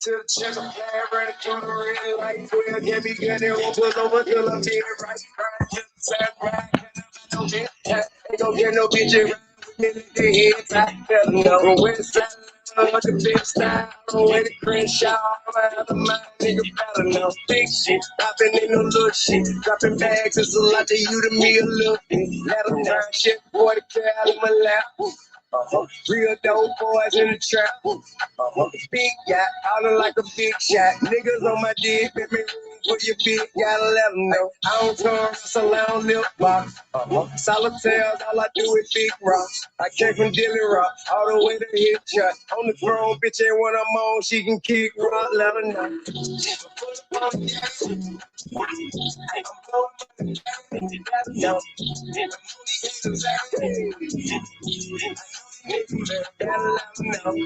To the chest, I'm ready to the red light. 12, get me good, they won't pull over till I'm feeling right. Right, just the same right. No bitch, ain't gon' get no bitch around with me. They head tight, better know. From West Side, with the big style, on way to Crenshaw. I'm out of mind, nigga, better know. Big shit, hopping in no little shit. Dropping bags, it's a lot to you, to me, a little bit. Let them turn shit, boy, the cat in my lap. Real dope boys in the trap. Big yacht, hollering like a big shot. Niggas on my dick, make me room for your big, gotta let them know. I don't turn, so I don't lip box. Solitaires, all I do is big rocks. I came from Dilly Rock, all the way to hit shot. On the throne, bitch ain't when I'm on, she can kick rock, let her know.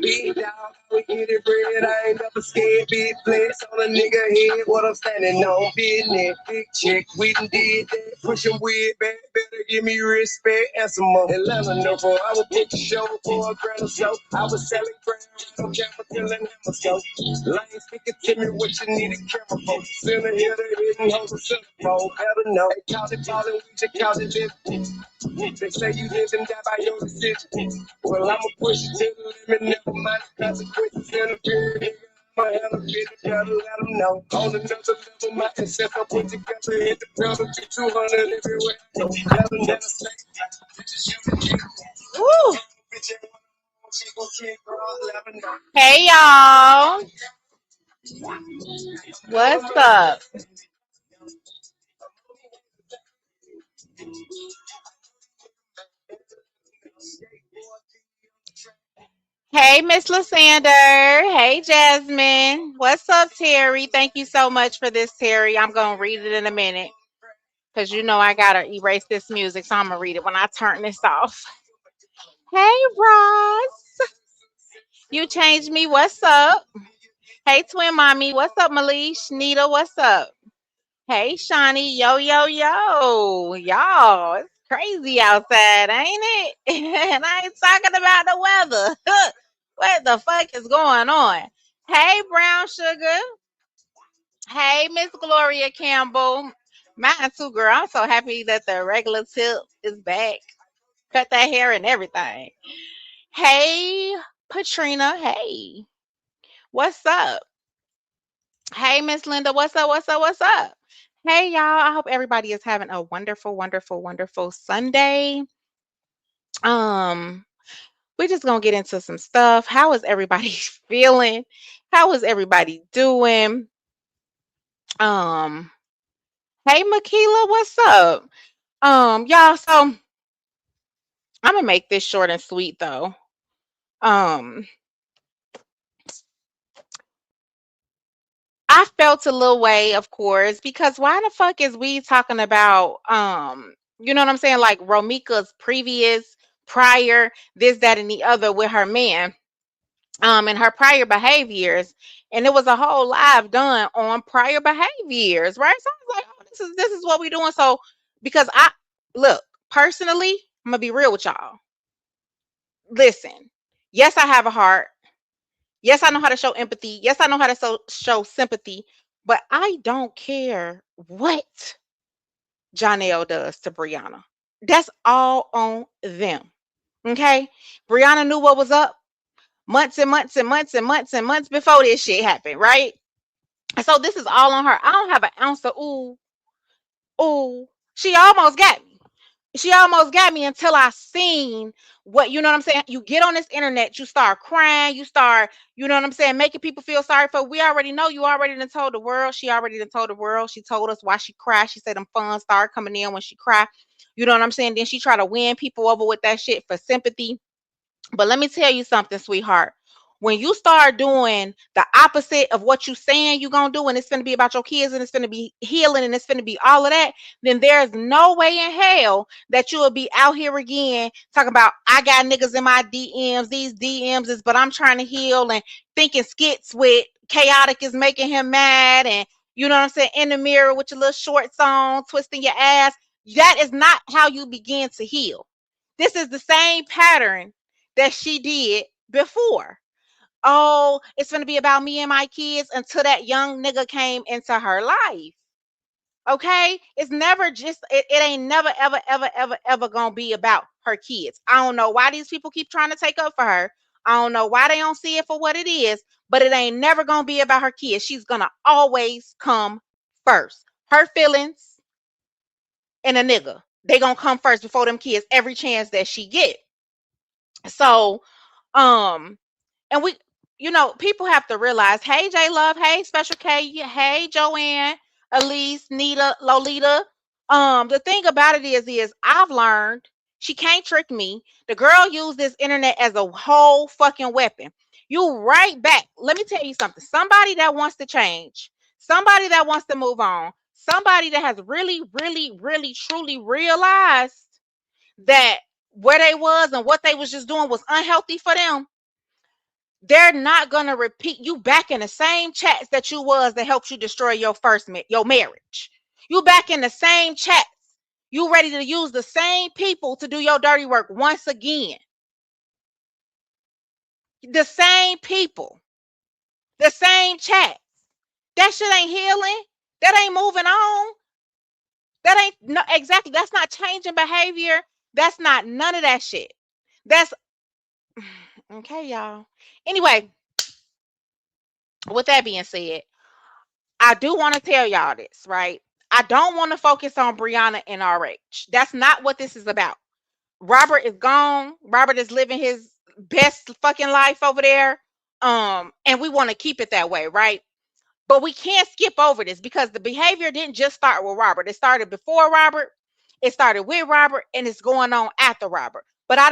Big dog, we get it bread. I ain't never scared. Big flex on a nigga head. What I'm standing on, business. Big check, we done did that. Pushing weird back, better give me respect and some more. Atlanta, no for I would put the show for a grand or so. I was selling grand on camera, killing hammer scope. Lane speaking to me what you need a camera for. Center here, the hidden hoes of centerfold. Better know. They call it ballin', we just call it living. They say you live and die by your decision. Well, I'ma push it to the limit, never mind the consequences in the period. I'ma have a bitch, gotta let them know. On another level, my ancestors put together, hit the pedal to 200 everywhere. So, never, never say, Woo. bitch, she gon' kick her off, let her know. Hey y'all, what's up? Hey Miss Lysander. Hey Jasmine. What's up, Terry? Thank you so much for this, Terry. I'm gonna read it in a minute because you know I gotta erase this music, so I'm gonna read it when I turn this off. Hey Ross, you changed me. What's up? Hey Twin Mommy. What's up, Malish? Nita. What's up? Hey Shawnee. Yo yo yo. Y'all, it's crazy outside, ain't it? And I ain't talking about the weather. What the fuck is going on? Hey, Brown Sugar. Hey, Miss Gloria Campbell. Mine too, girl. I'm so happy that the regular tip is back. Cut that hair and everything. Hey, Patrina. Hey, what's up? Hey, Miss Linda. What's up? What's up? What's up? Hey, y'all. I hope everybody is having a wonderful, wonderful, wonderful Sunday. Um, we're just gonna get into some stuff. How is everybody feeling? How is everybody doing? Um, hey Makila, what's up? Y'all, so I'm gonna make this short and sweet though. Um, I felt a little way, of course, because why the fuck is we talking about you know what I'm saying? Like Romika's previous, prior, this, that, and the other with her man, and her prior behaviors. And it was a whole live done on prior behaviors, right? So I was like, oh, this is what we doing. So because I look, personally, I'm gonna be real with y'all. Listen, yes, I have a heart. Yes, I know how to show empathy. Yes, I know how to show sympathy, but I don't care what Jonelle does to Brianna. That's all on them. Okay? Brianna knew what was up months and months and months and months and months before this shit happened, right? And so this is all on her. I don't have an ounce of ooh, ooh. She almost got me. She almost got me until I seen what, you know what I'm saying? You get on this internet, you start crying, you start, you know what I'm saying, making people feel sorry for. We already know, you already done told the world. She already done told the world. She told us why she cried. She said them funds started coming in when she cried. You know what I'm saying? Then she tried to win people over with that shit for sympathy. But let me tell you something, sweetheart. When you start doing the opposite of what you saying you're gonna do, and it's gonna be about your kids, and it's gonna be healing, and it's gonna be all of that, then there's no way in hell that you'll be out here again talking about I got niggas in my DMs, these DMs is, but I'm trying to heal and thinking skits with chaotic is making him mad, and you know what I'm saying, in the mirror with your little short song, twisting your ass. That is not how you begin to heal. This is the same pattern that she did before. Oh, it's gonna be about me and my kids until that young nigga came into her life. Okay? It's never just it ain't never ever ever ever ever gonna be about her kids. I don't know why these people keep trying to take up for her. I don't know why they don't see it for what it is, but it ain't never gonna be about her kids. She's gonna always come first. Her feelings and a nigga. They gonna come first before them kids every chance that she get. So um and we, people have to realize, hey, J Love, hey, Special K, hey, Joanne, Elise, Nita, Lolita. The thing about it is I've learned she can't trick me. The girl used this internet as a whole fucking weapon. You right back. Let me tell you something. Somebody that wants to change, somebody that wants to move on, somebody that has really, really, really, truly realized that where they was and what they was just doing was unhealthy for them, they're not gonna repeat you back in the same chats that you was that helped you destroy your your marriage. You back in the same chats. You ready to use the same people to do your dirty work once again. The same people, the same chats. That shit ain't healing. That ain't moving on. That ain't no exactly. That's not changing behavior. That's not none of that shit. That's okay, y'all. Anyway, with that being said, I do want to tell y'all this, right? I don't want to focus on Brianna and RH. That's not what this is about. Robert is gone. Robert is living his best fucking life over there. And we want to keep it that way, right? But we can't skip over this because the behavior didn't just start with Robert. It started before Robert, it started with Robert, and it's going on after Robert. But I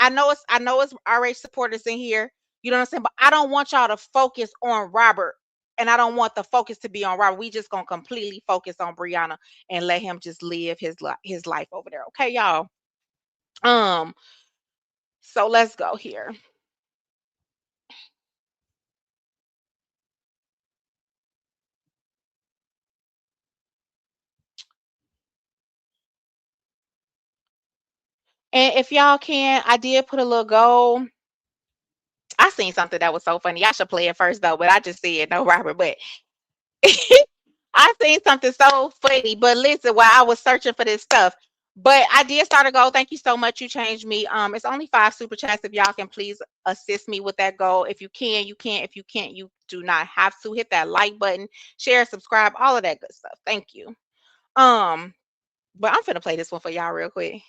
know it's RH supporters in here. You know what I'm saying? But I don't want y'all to focus on Robert. And I don't want the focus to be on Robert. We just gonna completely focus on Brianna and let him just live his life over there. Okay, y'all. Um, so let's go here. And if y'all can, I did put a little goal. I seen something that was so funny. I should play it first though, but I just said no, Robert. But I seen something so funny. But listen, while I was searching for this stuff, but I did start a goal. Thank you so much. You changed me. It's only 5 super chats. If y'all can please assist me with that goal. If you can, you can. If you can't, you do not have to. Hit that like button, share, subscribe, all of that good stuff. Thank you. Um, but I'm finna play this one for y'all real quick.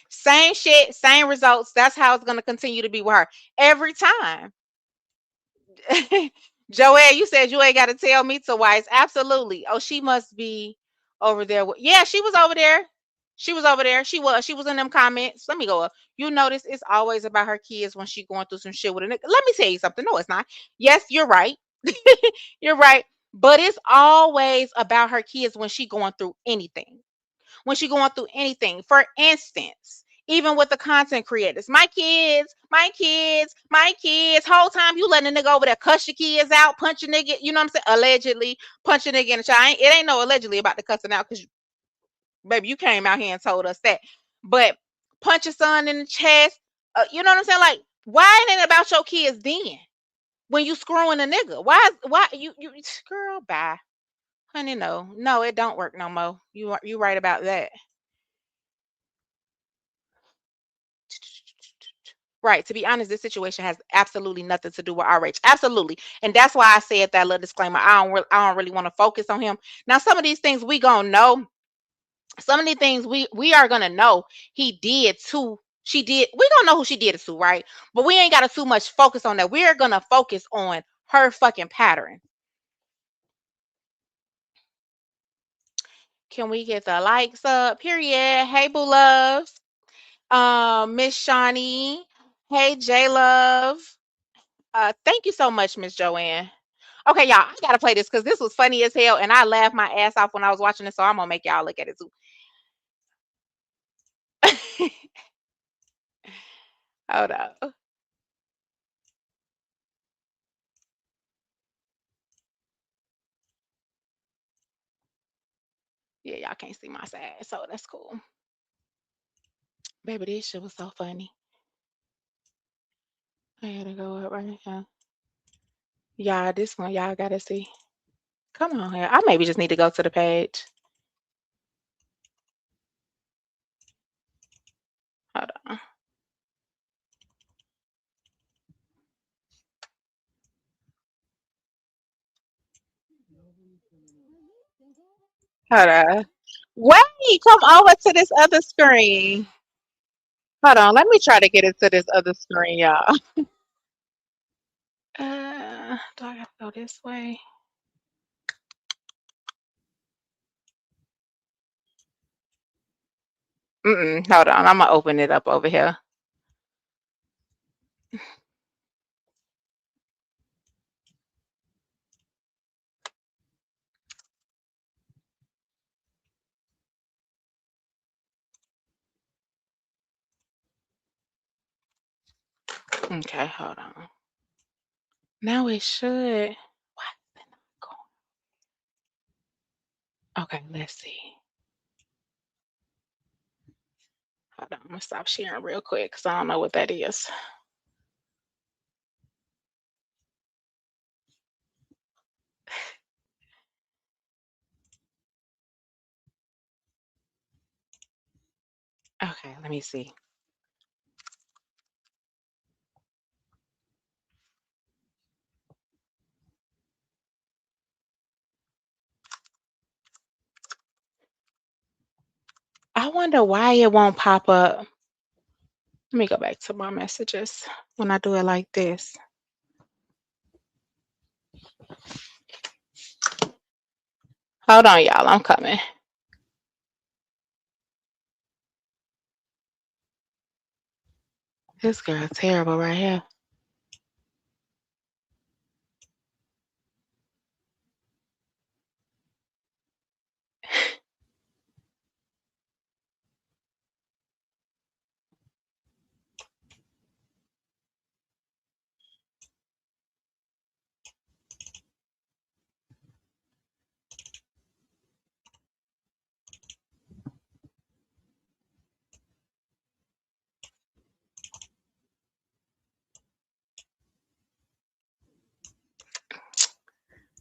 Same shit, same results. That's how it's gonna continue to be with her every time. Joelle, you said you ain't got to tell me twice. Absolutely. Oh, she must be over there. Yeah, she was over there. She was over there. She was. She was in them comments. Let me go up. You notice it's always about her kids when she going through some shit with a nigga. Let me tell you something. No, it's not. Yes, you're right. You're right. But it's always about her kids when she going through anything, when she going through anything. For instance, even with the content creators, my kids, my kids, my kids. Whole time you letting a nigga over there cuss your kids out, punch a nigga. You know what I'm saying? Allegedly punch a nigga in the child. It ain't no allegedly about the cussing out because baby, you came out here and told us that. But punch your son in the chest. You know what I'm saying? Like, why ain't it about your kids then? When you screwing a nigga, why you girl bye, honey? No, no, it don't work no more. You right about that. Right. To be honest, this situation has absolutely nothing to do with RH. Absolutely. And that's why I said that little disclaimer. I don't really want to focus on him. Now, some of these things we gonna know. Some of the things we are gonna know he did too. She did. We gonna know who she did it to, right? But we ain't gotta too much focus on that. We're gonna focus on her fucking pattern. Can we get the likes up? Period. Hey, boo loves. Miss Shawnee. Hey, J Love. Thank you so much, Miss Joanne. Okay, y'all, I gotta play this because this was funny as hell, and I laughed my ass off when I was watching it. So I'm gonna make y'all look at it too. Hold up. Yeah, y'all can't see my side, so that's cool. Baby, this shit was so funny. I gotta go up right here. Y'all, this one, y'all gotta see. Come on here. I maybe just need to go to the page. Hold on. Hold on. Wait, come over to this other screen. Hold on, let me try to get into this other screen, y'all. Do I gotta go this way? Hold on, I'm gonna open it up over here. Okay, hold on. Now it should. Why is it not going? Okay, let's see. Hold on, I'm gonna stop sharing real quick because I don't know what that is. Okay, let me see. I wonder why it won't pop up. Let me go back to my messages when I do it like this. Hold on, y'all. I'm coming. This girl terrible right here.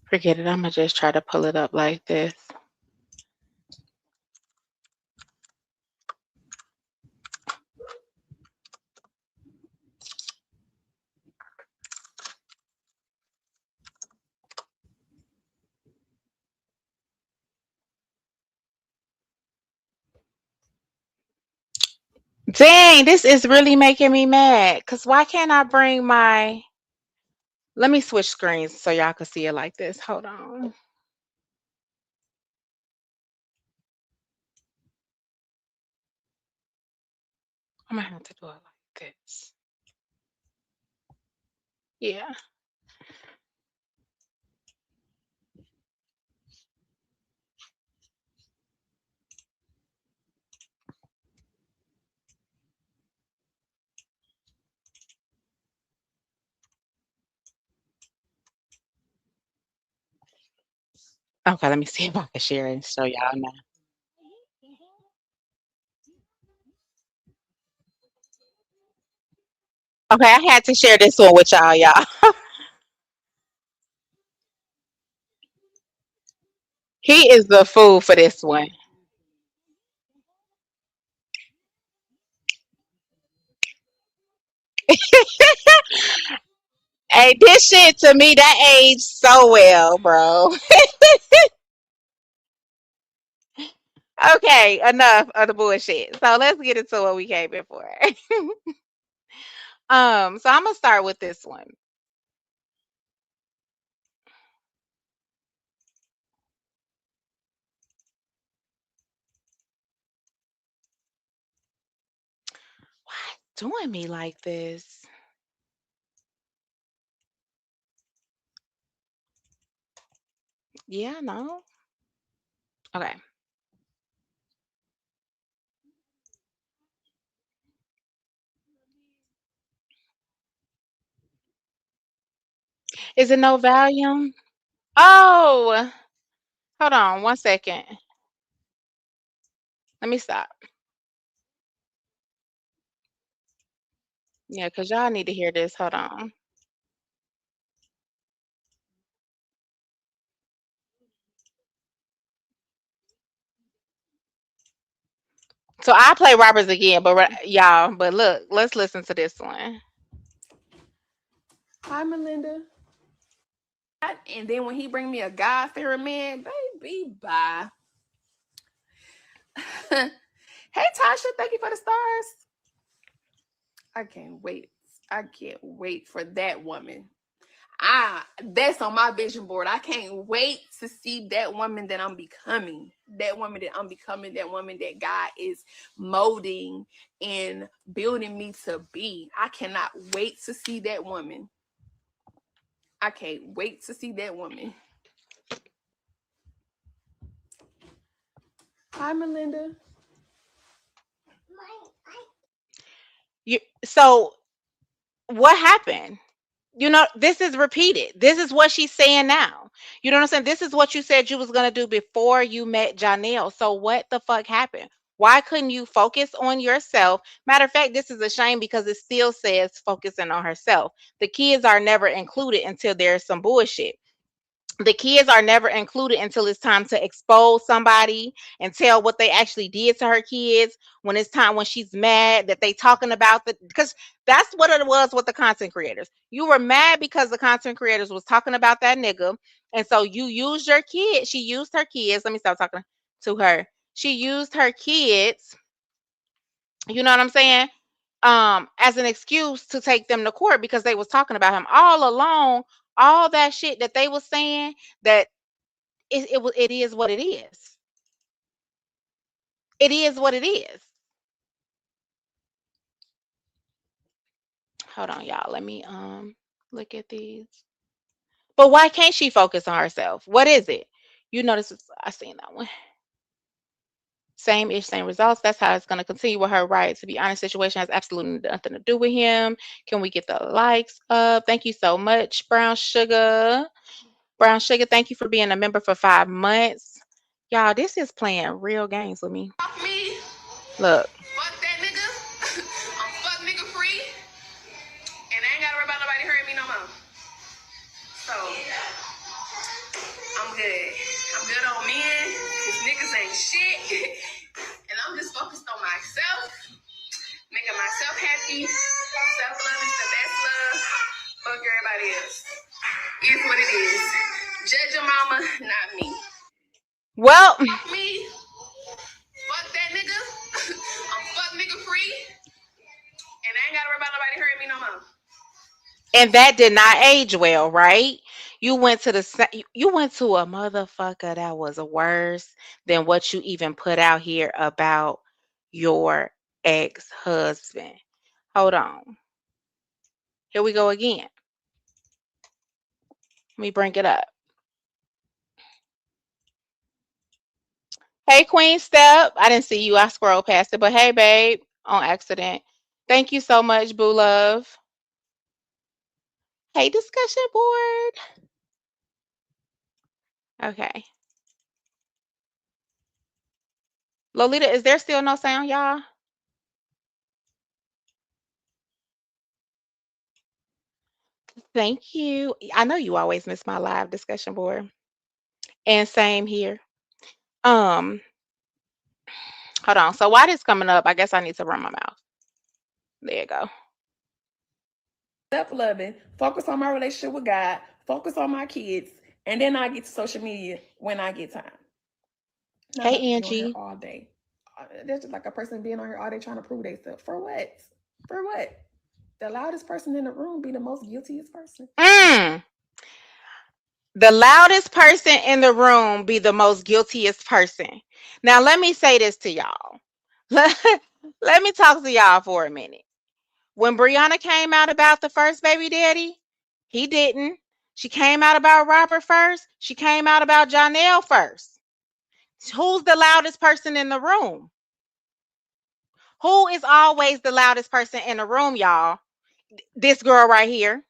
Forget it. I'm gonna just try to pull it up like this. Dang, this is really making me mad. Cause why can't I bring my? Let me switch screens so y'all can see it like this. Hold on. I'm gonna have to do it like this. Yeah. Okay, let me see if I can share it and show y'all now. Okay, I had to share this one with y'all. He is the fool for this one. Hey, this shit to me that aged so well, bro. Okay, enough of the bullshit. So let's get into what we came in for. So I'm gonna start with this one. Why doing me like this? Yeah, no. Okay. Is it no volume? Oh, hold on 1 second. Let me stop. Yeah, because y'all need to hear this. Hold on. So I play Roberts again, but y'all, but look, let's listen to this one. Hi, Melinda. And then when he bring me a God-fearing man, baby, bye. Hey, Tasha, thank you for the stars. I can't wait. I can't wait for that woman. That's on my vision board. I can't wait to see that woman that I'm becoming. That woman that I'm becoming. That woman that God is molding and building me to be. I cannot wait to see that woman. I can't wait to see that woman. Hi, Melinda. So what happened? You know, this is repeated. This is what she's saying now. You know what I'm saying? This is what you said you was gonna do before you met Janelle. So what the fuck happened? Why couldn't you focus on yourself? Matter of fact, this is a shame because it still says focusing on herself. The kids are never included until there's some bullshit. The kids are never included until it's time to expose somebody and tell what they actually did to her kids. When it's time, when she's mad that they talking about the, because that's what it was with the content creators. You were mad because the content creators was talking about that nigga, and so you used your kid. She used her kids. Let me stop talking to her. She used her kids, you know what I'm saying, as an excuse to take them to court because they was talking about him all along. All that shit that they was saying, that it is what it is. It is what it is. Hold on, y'all. Let me look at these. But why can't she focus on herself? What is it? You notice I seen that one. Same ish, same results. That's how it's gonna continue with her, right? To be honest, situation has absolutely nothing to do with him. Can we get the likes up? Thank you so much, Brown Sugar. Brown Sugar, thank you for being a member for 5 months. Y'all, this is playing real games with me. Me. Look. Fuck that nigga. I'm fuck nigga free. And I ain't gotta worry about nobody hurting me no more. So, I'm good. I'm good on men. Cause niggas ain't shit. And I'm just focused on myself. Making myself happy. Self-love is the best love. Fuck everybody else. It's what it is. Judge your mama, not me. Well, Me. Fuck that nigga. I'm fuck nigga free. And I ain't gotta worry about nobody hurting me no more. and that did not age well, right? You went to you went to a motherfucker that was worse than what you even put out here about your ex-husband. Hold on. Here we go again. Let me bring it up. Hey, Queen Step. I didn't see you. I scrolled past it, but hey, babe, on accident. Thank you so much, Boo Love. Hey, discussion board. Okay. Lolita, is there still no sound, y'all? Thank you. I know you always miss my live discussion board. And same here. Um, Hold on. So why this coming up? I guess I need to run my mouth. There you go. Self-loving, focus on my relationship with God, focus on my kids, and then I get to social media when I get time. Not Hey, about to be on here Angie. all day. That's just like a person being on here all day trying to prove themselves. For what? For what? The loudest person in the room be the most guiltiest person. The loudest person in the room be the most guiltiest person. Now, let me say this to y'all. Let me talk to y'all for a minute. When Brianna came out about the first baby daddy, he didn't. She came out about Robert first. She came out about Janelle first. Who's the loudest person in the room? Who is always the loudest person in the room, y'all? This girl right here.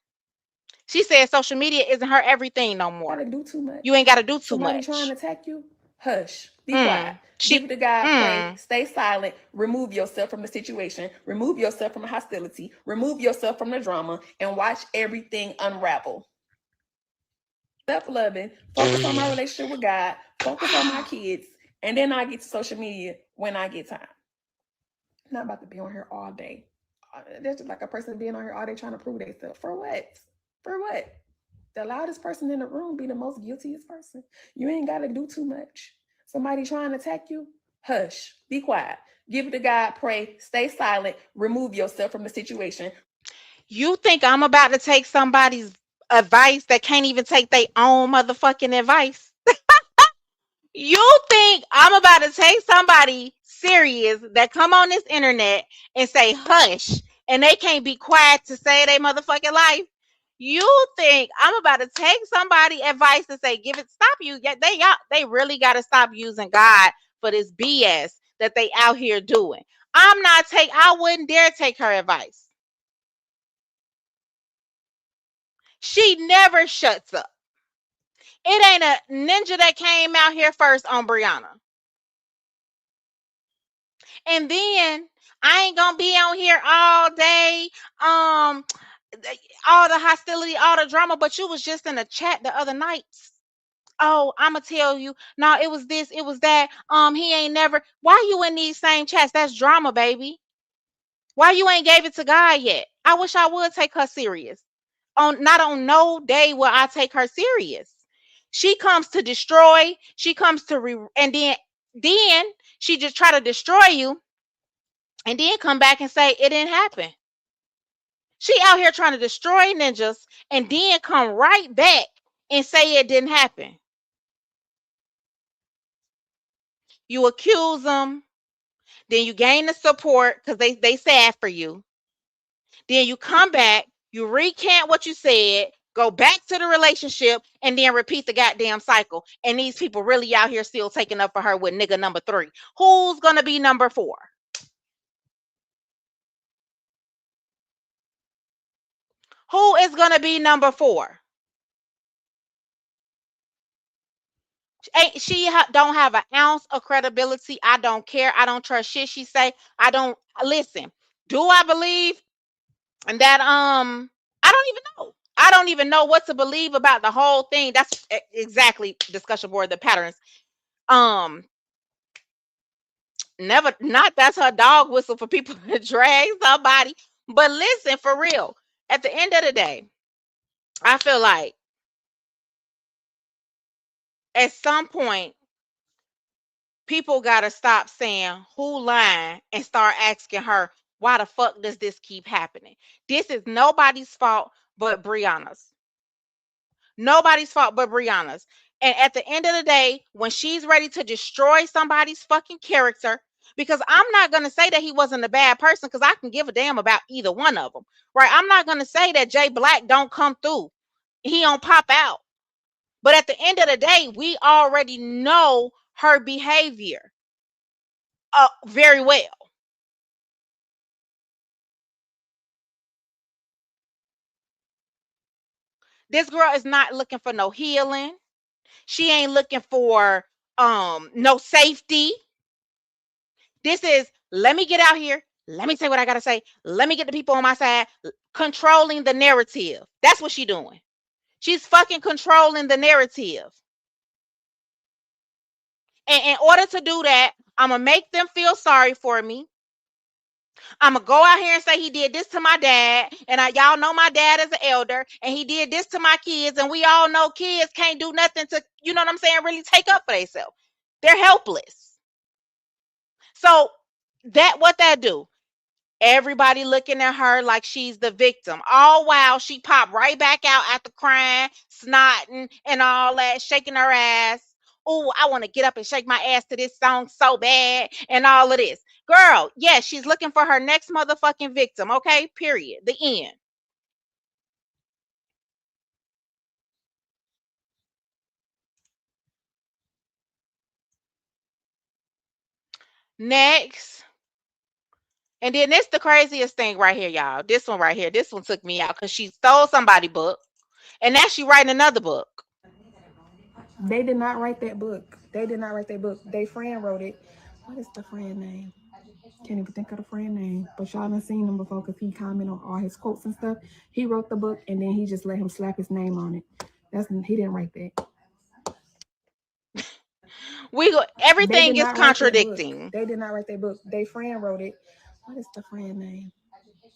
She said social media isn't her everything no more. Gotta do too much. You ain't got to do too Somebody much. trying to attack you, hush. Be quiet. Give it to God, pray, stay silent, remove yourself from the situation, remove yourself from the hostility, remove yourself from the drama, and watch everything unravel. Self-loving, focus on my relationship with God, focus on my kids, and then I get to social media when I get time. Not about to be on here all day. That's just like a person being on here all day trying to prove themselves. For what? For what? The loudest person in the room be the most guiltiest person. You ain't got to do too much. Somebody trying to attack you, hush, be quiet. Give it to God, pray, stay silent, remove yourself from the situation. You think I'm about to take somebody's advice that can't even take their own motherfucking advice? You think I'm about to take somebody serious that come on this internet and say hush and they can't be quiet to save their motherfucking life? You think I'm about to take somebody advice to say give it stop you? Yeah, they really got to stop using God for this BS that they out here doing. I wouldn't dare take her advice. She never shuts up. It ain't a ninja that came out here first on Brianna. And then I ain't gonna be on here all day. All the hostility, all the drama, but you was just in a chat the other night. Oh, I'ma tell you. No, it was this, it was that. He ain't never. Why you in these same chats? That's drama, baby. Why you ain't gave it to God yet? I wish I would take her serious. Not on no day will I take her serious. She comes to destroy. She comes to and then she just try to destroy you and then come back and say it didn't happen. She out here trying to destroy ninjas and then come right back and say it didn't happen. You accuse them, then you gain the support because they sad for you. Then you come back, you recant what you said, go back to the relationship, and then repeat the goddamn cycle. And these people really out here still taking up for her with nigga number 3. Who's gonna be number 4? Who is gonna be number 4? She don't have an ounce of credibility. I don't care. I don't trust shit she say. I don't listen. Do I believe that I don't even know. I don't even know what to believe about the whole thing. That's exactly discussion board the patterns. Um Never not that's her dog whistle for people to drag somebody. But listen, for real, at the end of the day, I feel like at some point people gotta stop saying who lying and start asking her why the fuck does this keep happening. This is nobody's fault but Brianna's. Nobody's fault but Brianna's. And at the end of the day, when she's ready to destroy somebody's fucking character, because I'm not going to say that he wasn't a bad person because I can give a damn about either one of them, right? I'm not going to say that Jay Black don't come through. He don't pop out. But at the end of the day, we already know her behavior very well. This girl is not looking for no healing. She ain't looking for no safety. This is let me get out here. Let me say what I gotta say. Let me get the people on my side. Controlling the narrative. That's what she's doing. She's fucking controlling the narrative. And in order to do that, I'm gonna make them feel sorry for me. I'm gonna go out here and say he did this to my dad, and y'all know my dad is an elder, and he did this to my kids, and we all know kids can't do nothing to, you know what I'm saying, really take up for themselves. They're helpless. So what that do? Everybody looking at her like she's the victim. All while she popped right back out after crying, snotting, and all that, shaking her ass. Oh, I want to get up and shake my ass to this song so bad, and all of this. Girl, yes, she's looking for her next motherfucking victim. Okay, period. The end. Next. And then this the craziest thing right here, y'all. This one right here. This one took me out because she stole somebody's book. And now she writing another book. They did not write that book. They did not write that book. Their friend wrote it. What is the friend name? Can't even think of the friend name. But y'all done seen him before because he commented on all his quotes and stuff. He wrote the book and then he just let him slap his name on it. He didn't write that. Everything is contradicting. They did not write that book. Their friend wrote it. What is the friend name?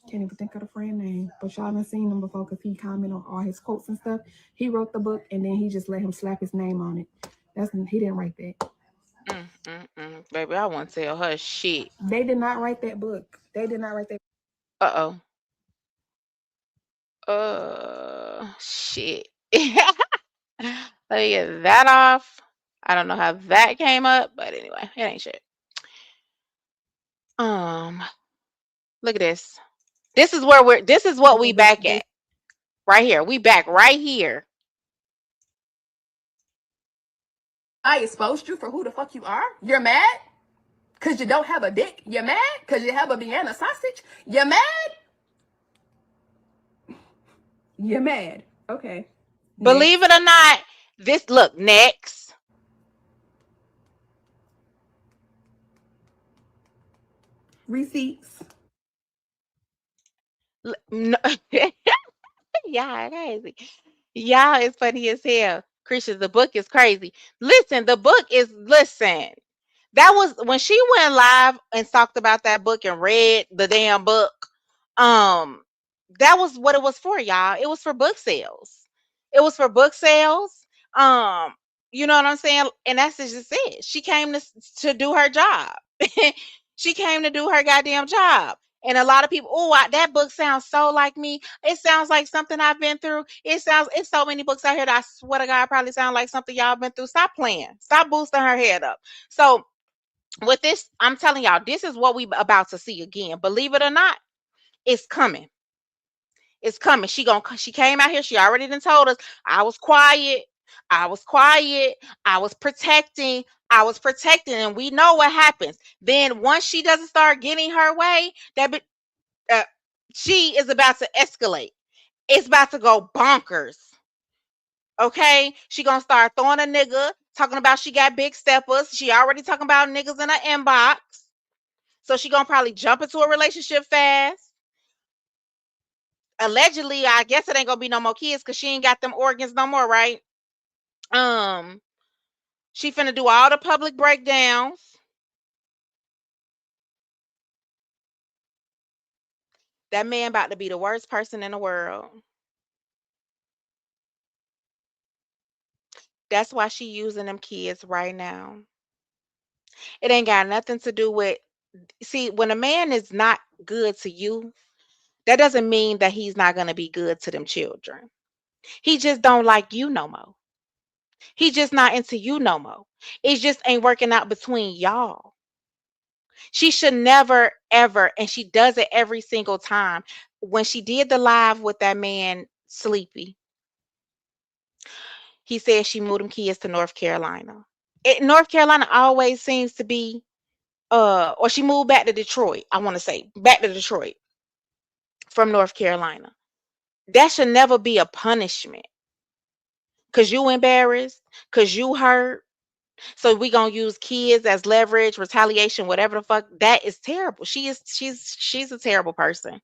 Can't even think of the friend name. But y'all done seen him before because he commented on all his quotes and stuff. He wrote the book and then he just let him slap his name on it. He didn't write that. Baby, I won't tell her shit. They did not write that book. They did not write that. Uh-oh. Shit. Let me get that off. I don't know how that came up, but anyway, it ain't shit. Look at this. This is what we back at. Right here. We back right here. I exposed you for who the fuck you are? You're mad? Because you don't have a dick? You're mad? Because you have a Vienna sausage? You're mad? You're mad. Okay. Believe it or not, next. Receipts. No. Y'all crazy. Y'all is funny as hell. Christian, the book is crazy. Listen, that was when she went live and talked about that book and read the damn book. That was what it was for, y'all. It was for book sales. It was for book sales. You know what I'm saying? And that's just it. She came to do her job. She came to do her goddamn job. And a lot of people, that book sounds so like me. It sounds like something I've been through. It's so many books out here that I swear to God probably sound like something y'all been through. Stop playing. Stop boosting her head up. So with this, I'm telling y'all, this is what we about to see again. Believe it or not, it's coming. It's coming. She came out here. She already done told us, I was quiet. I was quiet. I was protecting. And we know what happens. Then once she doesn't start getting her way, she is about to escalate. It's about to go bonkers. Okay? She gonna start throwing a nigga, talking about she got big steppers. She already talking about niggas in her inbox. So she gonna probably jump into a relationship fast. Allegedly, I guess it ain't gonna be no more kids because she ain't got them organs no more, right? She finna do all the public breakdowns. That man about to be the worst person in the world. That's why she using them kids right now. It ain't got nothing to do with, see, when a man is not good to you, that doesn't mean that he's not gonna be good to them children. He just don't like you no more. He just not into you no more. It just ain't working out between y'all. She should never, ever, and she does it every single time. When she did the live with that man, Sleepy, he said she moved them kids to North Carolina. North Carolina always seems to be, or she moved back to Detroit. I want to say back to Detroit from North Carolina. That should never be a punishment. Cause you embarrassed, cause you hurt. So we gonna use kids as leverage, retaliation, whatever the fuck. That is terrible. She's a terrible person.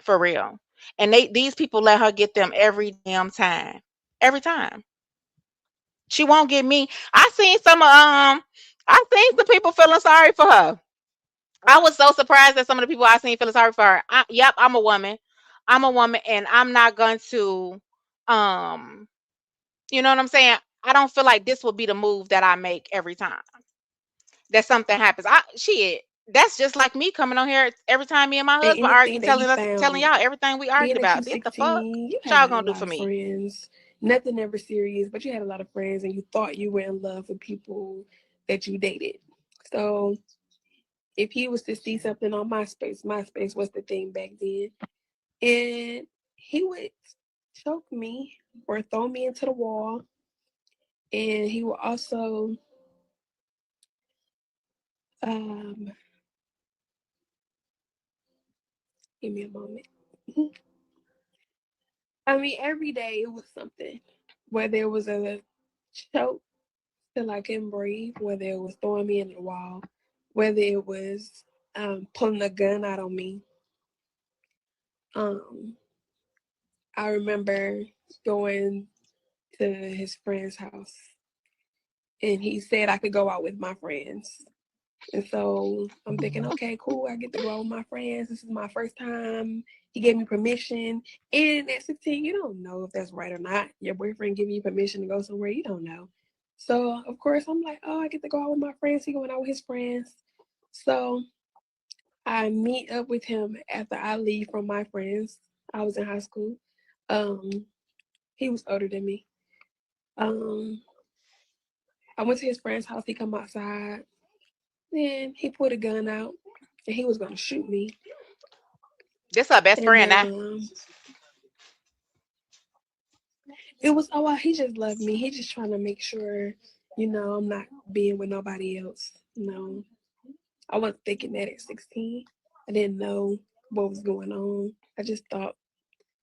For real. And these people let her get them every damn time. Every time. She won't get me. I seen some people feeling sorry for her. I was so surprised that some of the people I seen feeling sorry for her. Yep, I'm a woman. I'm a woman and I'm not going to you know what I'm saying? I don't feel like this will be the move that I make every time that something happens. That's just like me coming on here every time me and my husband argue, telling y'all everything we argued being that about. you What the fuck? 16, you What had y'all like a gonna do lot for of me? friends. Nothing ever serious, but you had a lot of friends and you thought you were in love with people that you dated. So if he was to see something on MySpace was the thing back then, and he would choke me or throw me into the wall, and he would also give me a moment. I mean, every day it was something, whether it was a choke till I couldn't breathe, whether it was throwing me in the wall, whether it was pulling a gun out on me. I remember going to his friend's house and he said I could go out with my friends. And so I'm thinking, okay, cool. I get to go out with my friends. This is my first time. He gave me permission. And at 16, you don't know if that's right or not. Your boyfriend giving you permission to go somewhere, you don't know. So of course I'm like, oh, I get to go out with my friends. He going out with his friends. So I meet up with him after I leave from my friends. I was in high school. Um, he was older than me. Um, I went to his friend's house. He come outside. Then he pulled a gun out and he was gonna shoot me. This her best And friend now. it was, oh well, he just loved me. He just trying to make sure, I'm not being with nobody else. I wasn't thinking that at 16. I didn't know what was going on. I just thought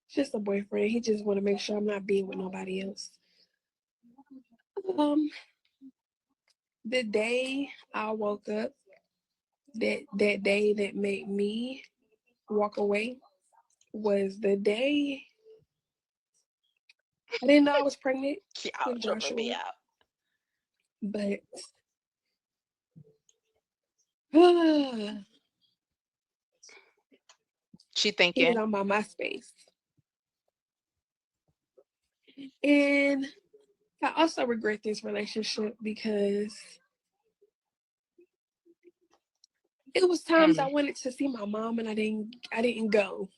it's just a boyfriend. He just want to make sure I'm not being with nobody else. Um, the day I woke up, that day that made me walk away was the day I didn't know I was pregnant Y'all with tripping me Joshua, out. but She he was thinking, on my MySpace. And I also regret this relationship because it was times I wanted to see my mom and I didn't go.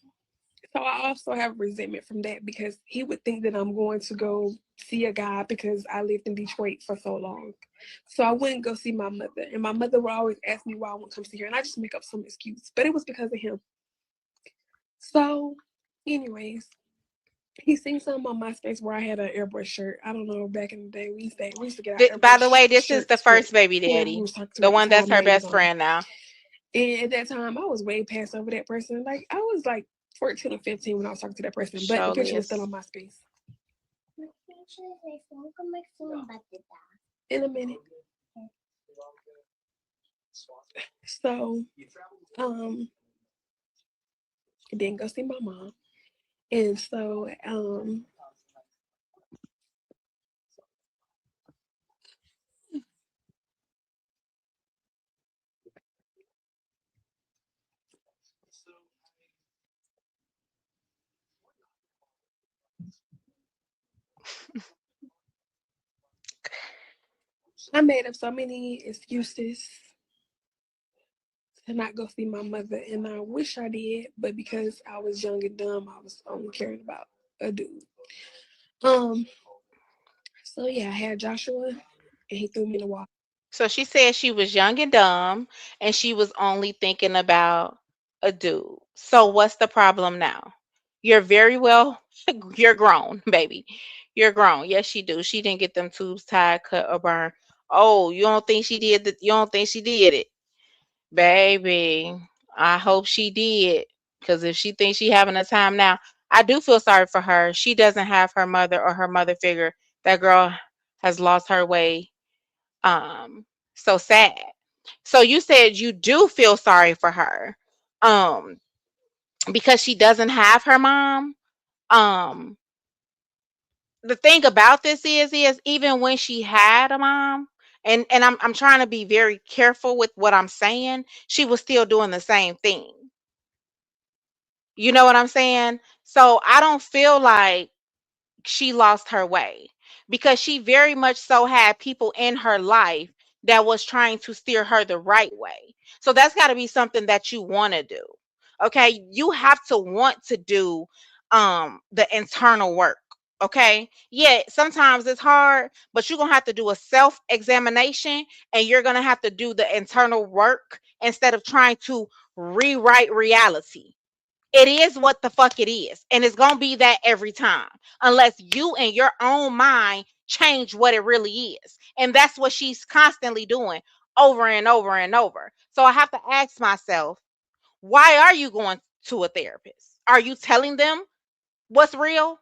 So I also have resentment from that because he would think that I'm going to go see a guy because I lived in Detroit for so long. So I wouldn't go see my mother. And my mother would always ask me why I won't come see her. And I just make up some excuse. But it was because of him. So, anyways, he seen something on MySpace where I had an airbrush shirt. I don't know, back in the day, we used to get our by the airbrush way, this is the shirts with first baby whoever we daddy, was talking to the at the one that's time her names best on. friend now. And at that time, I was way past over that person. Like, I was like 14 or 15 when I was talking to that person, but the picture was still on MySpace. In a minute. So, I didn't go see my mom. And so, I made up so many excuses to not go see my mother, and I wish I did, but because I was young and dumb, I was only caring about a dude. So yeah, I had Joshua, and he threw me in the water. So she said she was young and dumb and she was only thinking about a dude. So what's the problem now? You're very well, you're grown, baby. You're grown. Yes, she do. She didn't get them tubes tied, cut, or burned. Oh, you don't think she did that? You don't think she did it, baby? I hope she did, because if she thinks she having a time now, I do feel sorry for her. She doesn't have her mother or her mother figure. That girl has lost her way. Um, so sad. So you said you do feel sorry for her, um, because she doesn't have her mom. Um, the thing about this is even when she had a mom, and I'm trying to be very careful with what I'm saying, she was still doing the same thing. You know what I'm saying? So I don't feel like she lost her way, because she very much so had people in her life that was trying to steer her the right way. So that's got to be something that you want to do. Okay? You have to want to do the internal work. Okay? Yeah, sometimes it's hard, but you're going to have to do a self-examination, and you're going to have to do the internal work instead of trying to rewrite reality. It is what the fuck it is. And it's going to be that every time. Unless you in your own mind change what it really is. And that's what she's constantly doing over and over and over. So I have to ask myself, why are you going to a therapist? Are you telling them what's real?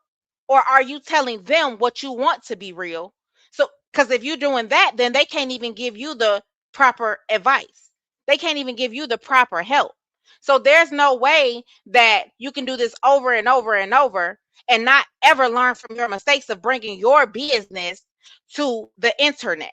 Or are you telling them what you want to be real? So, because if you're doing that, then they can't even give you the proper advice. They can't even give you the proper help. So there's no way that you can do this over and over and over and not ever learn from your mistakes of bringing your business to the internet.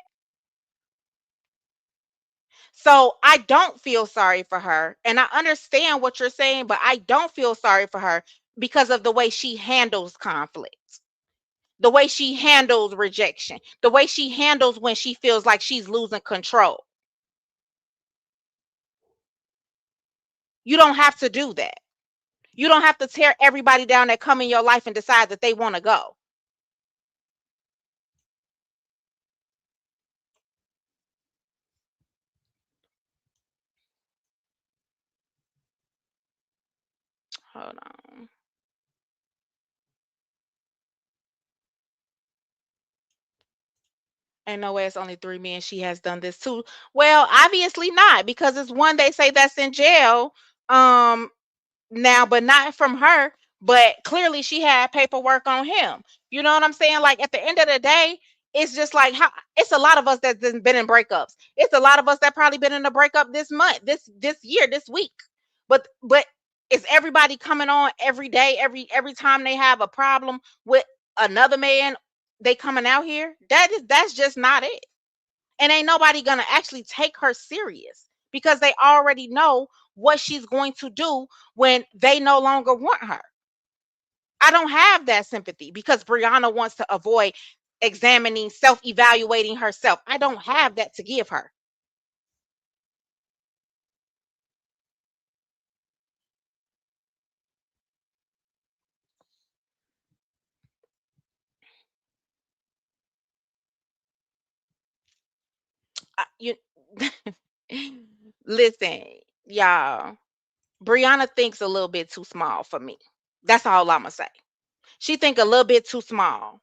So I don't feel sorry for her. And I understand what you're saying, but I don't feel sorry for her because of the way she handles conflict, the way she handles rejection, the way she handles when she feels like she's losing control. You don't have to do that. You don't have to tear everybody down that come in your life and decide that they want to go. Hold on. Ain't no way it's only 3 men she has done this to. Well, obviously not, because it's one they say that's in jail. Um, Now, but not from her, but clearly she had paperwork on him. You know what I'm saying? Like at the end of the day, it's just like how it's a lot of us that's been in breakups. It's a lot of us that probably been in a breakup this month, this year, this week. But is everybody coming on every day, every time they have a problem with another man, they coming out here? That's just not it. And ain't nobody gonna actually take her serious because they already know what she's going to do when they no longer want her. I don't have that sympathy because Brianna wants to avoid examining, self-evaluating herself. I don't have that to give her. You listen, y'all. Brianna thinks a little bit too small for me. That's all I'm gonna say. She think a little bit too small.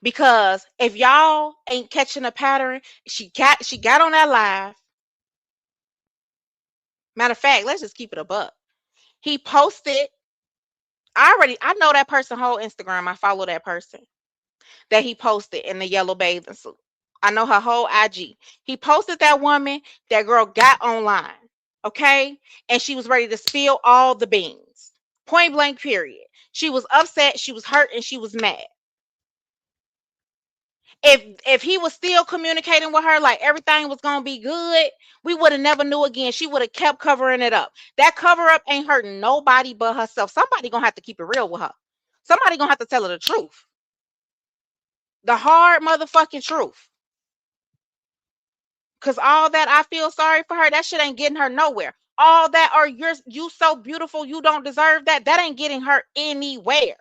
Because if y'all ain't catching a pattern, she got on that live. Matter of fact, let's just keep it a buck. He posted. I know that person whole Instagram. I follow that person that he posted in the yellow bathing suit. I know her whole IG. He posted that woman. That girl got online, okay, and she was ready to spill all the beans. Point blank. Period. She was upset. She was hurt, and she was mad. If he was still communicating with her like everything was gonna be good, we would have never knew again. She would have kept covering it up. That cover up ain't hurting nobody but herself. Somebody gonna have to keep it real with her. Somebody gonna have to tell her the truth, the hard motherfucking truth. Cause all that I feel sorry for her, that shit ain't getting her nowhere. All that, or you so beautiful, you don't deserve that. That ain't getting her anywhere.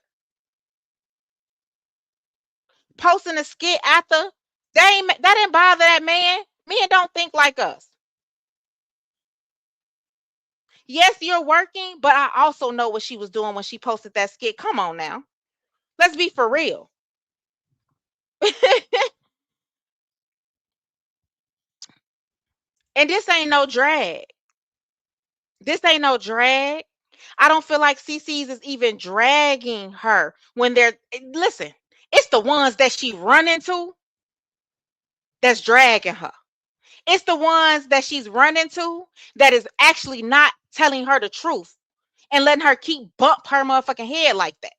Posting a skit after, that didn't bother that man. Men don't think like us. Yes, you're working, but I also know what she was doing when she posted that skit. Come on now. Let's be for real. And this ain't no drag. This ain't no drag. I don't feel like CC's is even dragging her when listen, it's the ones that she run into that's dragging her. It's the ones that she's running to that is actually not telling her the truth and letting her keep bump her motherfucking head like that.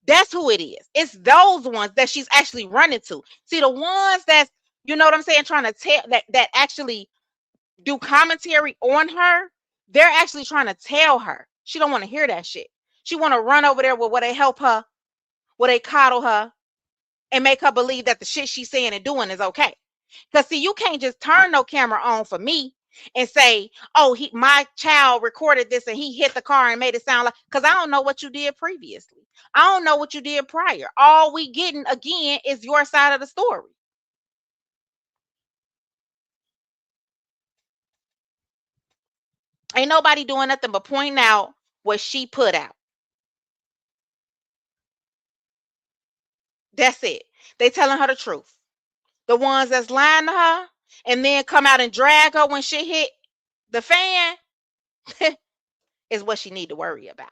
That's who it is. It's those ones that she's actually running to. See, the ones that's, you know what I'm saying, trying to tell that actually do commentary on her, they're actually trying to tell her. She don't want to hear that shit. She want to run over there with where they help her, where they coddle her, and make her believe that the shit she's saying and doing is okay. Because see, you can't just turn no camera on for me and say, "Oh, my child recorded this and he hit the car and made it sound like." Because I don't know what you did previously. I don't know what you did prior. All we getting again is your side of the story. Ain't nobody doing nothing but pointing out what she put out. That's it. They telling her the truth. The ones that's lying to her and then come out and drag her when shit hit the fan is what she need to worry about.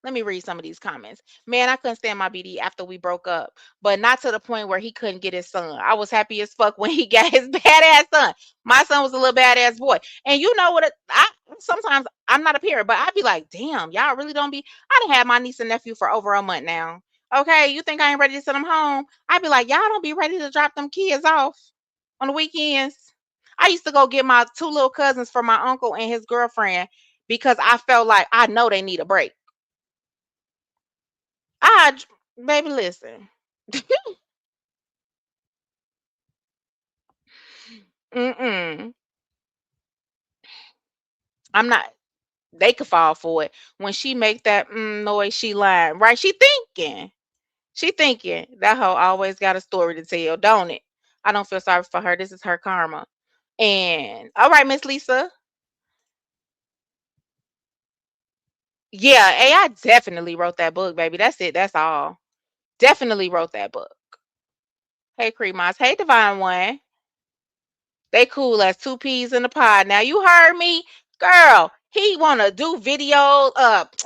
Let me read some of these comments. Man, I couldn't stand my BD after we broke up, but not to the point where he couldn't get his son. I was happy as fuck when he got his badass son. My son was a little badass boy. And you know what? I sometimes I'm not a parent, but I'd be like, damn, y'all really don't be. I done had my niece and nephew for over a month now. Okay, you think I ain't ready to send them home? I'd be like, y'all don't be ready to drop them kids off on the weekends. I used to go get my two little cousins from my uncle and his girlfriend because I felt like I know they need a break. I, baby, listen. Mm-mm. I'm not. They could fall for it. When she make that noise, she lying, right? She thinking that hoe always got a story to tell, don't it? I don't feel sorry for her. This is her karma. And all right, Miss Lisa. Yeah, AI definitely wrote that book, baby. That's it. That's all. Definitely wrote that book. Hey, Creamos. Hey, Divine One. They cool as two peas in the pod. Now you heard me, girl. He wanna do videos,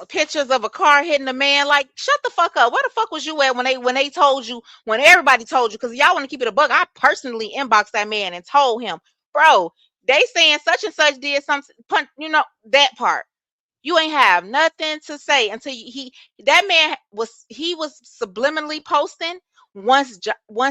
pictures of a car hitting a man. Like, shut the fuck up. Where the fuck was you at when they told you, when everybody told you? Because y'all want to keep it a buck. I personally inboxed that man and told him, bro, they saying such and such did something. That part. You ain't have nothing to say until that man was subliminally posting once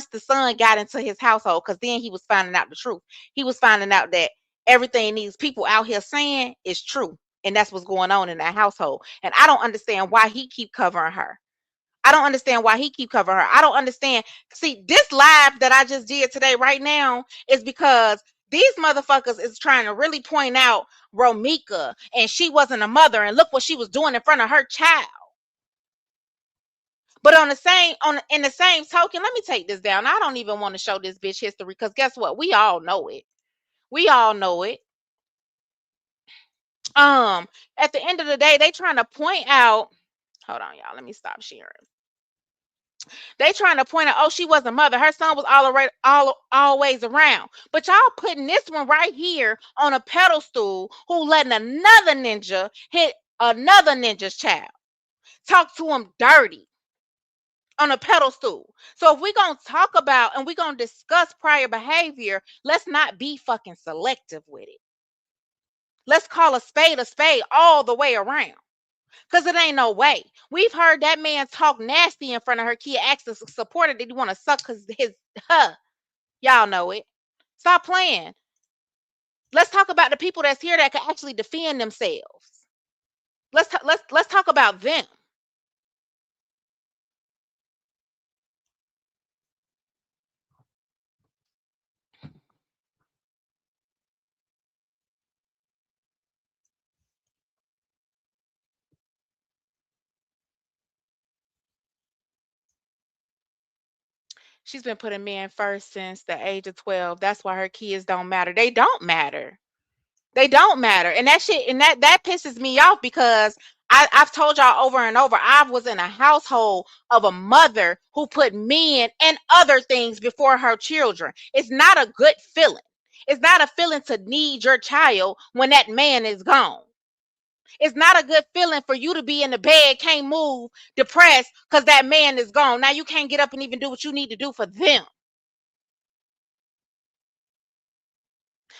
the son got into his household, because then he was finding out the truth. He was finding out that everything these people out here saying is true, and that's what's going on in that household. And I don't understand why he keep covering her. I don't understand why he keep covering her. I don't understand. See, this live that I just did today, right now, is because these motherfuckers is trying to really point out Romika, and she wasn't a mother, and look what she was doing in front of her child. But in the same token, let me take this down. I don't even want to show this bitch history, because guess what? We all know it. We all know it. At the end of the day, they trying to point out. Hold on, y'all. Let me stop sharing. They trying to point out, oh, she wasn't a mother. Her son was always around. But y'all putting this one right here on a pedestal, who letting another ninja hit another ninja's child. Talk to him dirty on a pedestal. So if we're going to talk about and we're going to discuss prior behavior, let's not be fucking selective with it. Let's call a spade all the way around. Because it ain't no way. We've heard that man talk nasty in front of her kid, ask the supporter that he want to suck huh. Y'all know it. Stop playing. Let's talk about the people that's here that can actually defend themselves. Let's talk about them. She's been putting men first since the age of 12. That's why her kids don't matter. They don't matter. They don't matter. And that shit, and that pisses me off, because I've told y'all over and over, I was in a household of a mother who put men and other things before her children. It's not a good feeling. It's not a feeling to need your child when that man is gone. It's not a good feeling for you to be in the bed, can't move, depressed because that man is gone. Now you can't get up and even do what you need to do for them.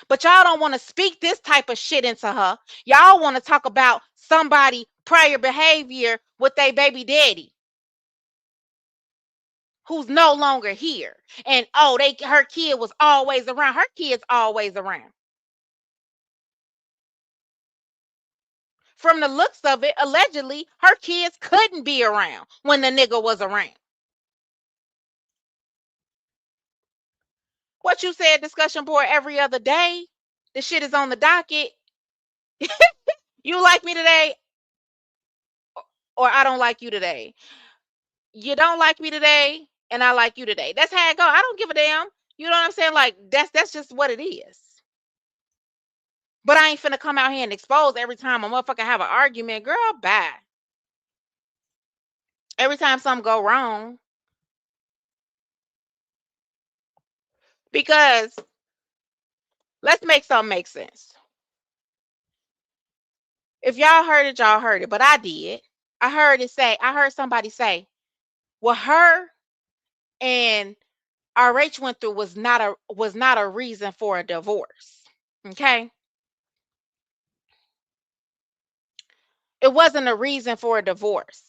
But y'all don't want to speak this type of shit into her. Y'all want to talk about somebody prior behavior with their baby daddy who's no longer here. And oh, her kid was always around. Her kid's always around. From the looks of it, allegedly, her kids couldn't be around when the nigga was around. What you said, discussion board every other day. The shit is on the docket. You like me today, or I don't like you today. You don't like me today, and I like you today. That's how it go. I don't give a damn. You know what I'm saying? Like, that's just what it is. But I ain't finna come out here and expose every time a motherfucker have an argument. Girl, bye. Every time something go wrong. Because let's make something make sense. If y'all heard it, y'all heard it. But I did. I heard somebody say, well, her and RH went through was not a reason for a divorce. Okay? It wasn't a reason for a divorce.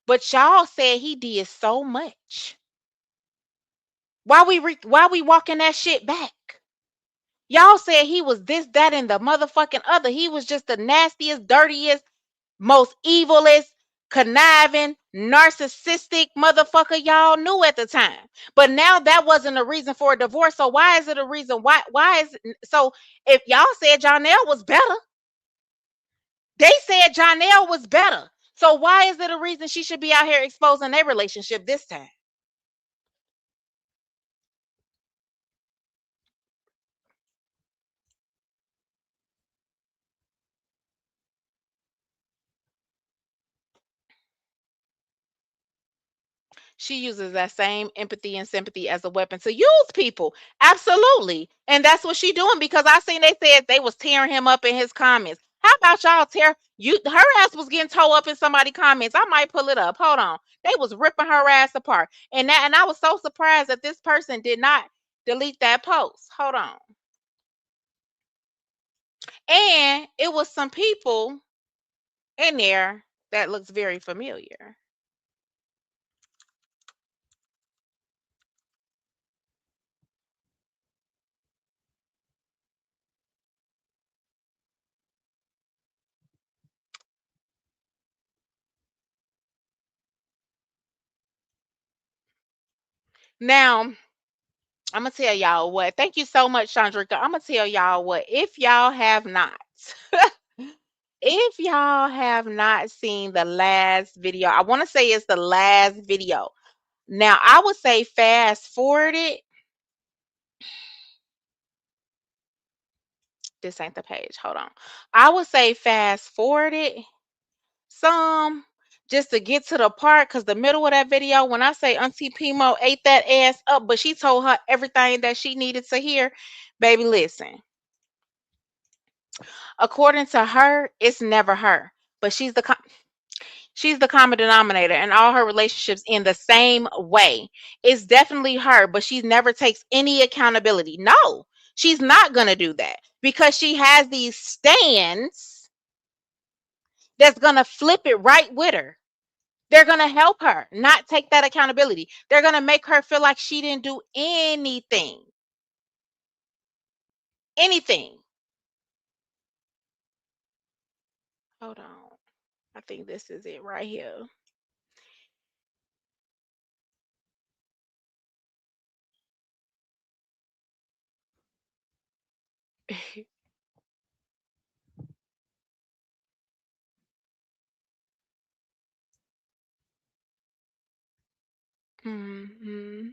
But y'all said he did so much. Why we walking that shit back? Y'all said he was this, that, and the motherfucking other. He was just the nastiest, dirtiest, most evilest, conniving, narcissistic motherfucker y'all knew at the time. But now that wasn't a reason for a divorce. So why is it a reason? Why is it? So if y'all said Jonelle was better, they said Jonelle was better. So why is it a reason she should be out here exposing their relationship this time? She uses that same empathy and sympathy as a weapon to use people. Absolutely. And that's what she doing, because I seen they said they was tearing him up in his comments. How about y'all tear you her ass was getting towed up in somebody's comments. I might pull it up. Hold on. They was ripping her ass apart. And I was so surprised that this person did not delete that post. Hold on. And it was some people in there that looks very familiar. Now, I'm gonna tell y'all what. Thank you so much, Chandrika. I'm gonna tell y'all what. If y'all have not seen the last video, I want to say it's the last video. Now, I would say fast forward it. This ain't the page. Hold on. I would say fast forward it some, just to get to the part, because the middle of that video, when I say Auntie Pimo ate that ass up, but she told her everything that she needed to hear, baby, listen. According to her, it's never her, but she's the common denominator in all her relationships in the same way. It's definitely her, but she never takes any accountability. No, she's not going to do that, because she has these stands that's going to flip it right with her. They're going to help her not take that accountability. They're going to make her feel like she didn't do anything. Anything. Hold on. I think this is it right here. Hmm.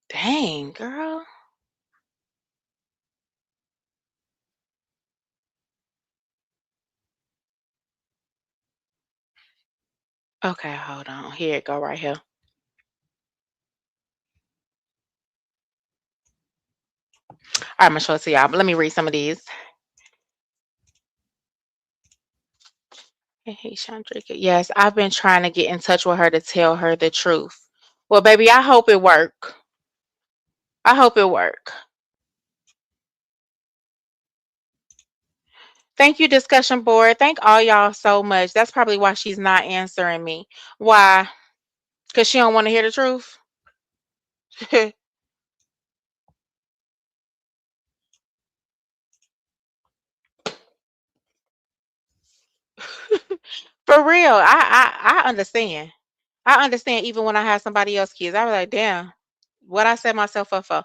Dang, girl. Okay, hold on. Here it go right here. All right, I'm gonna show it to y'all. But let me read some of these. Hey, Chandrika. Yes, I've been trying to get in touch with her to tell her the truth. Well, baby, I hope it work. I hope it work. Thank you, discussion board. Thank all y'all so much. That's probably why she's not answering me. Why? Because she don't want to hear the truth. For real, I understand. I understand even when I have somebody else kids. I was like, damn, what I set myself up for.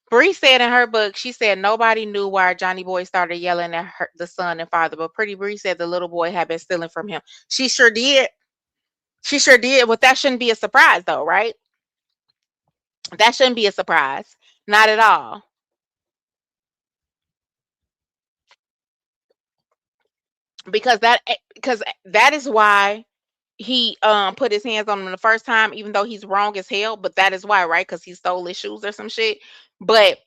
Bree said in her book, she said nobody knew why Johnny Boy started yelling at the son and father, but Pretty Bree said the little boy had been stealing from him. She sure did. She sure did. But that shouldn't be a surprise, though, right? That shouldn't be a surprise. Not at all. Because that is why he put his hands on him the first time, even though he's wrong as hell. But that is why, right? Because he stole his shoes or some shit. But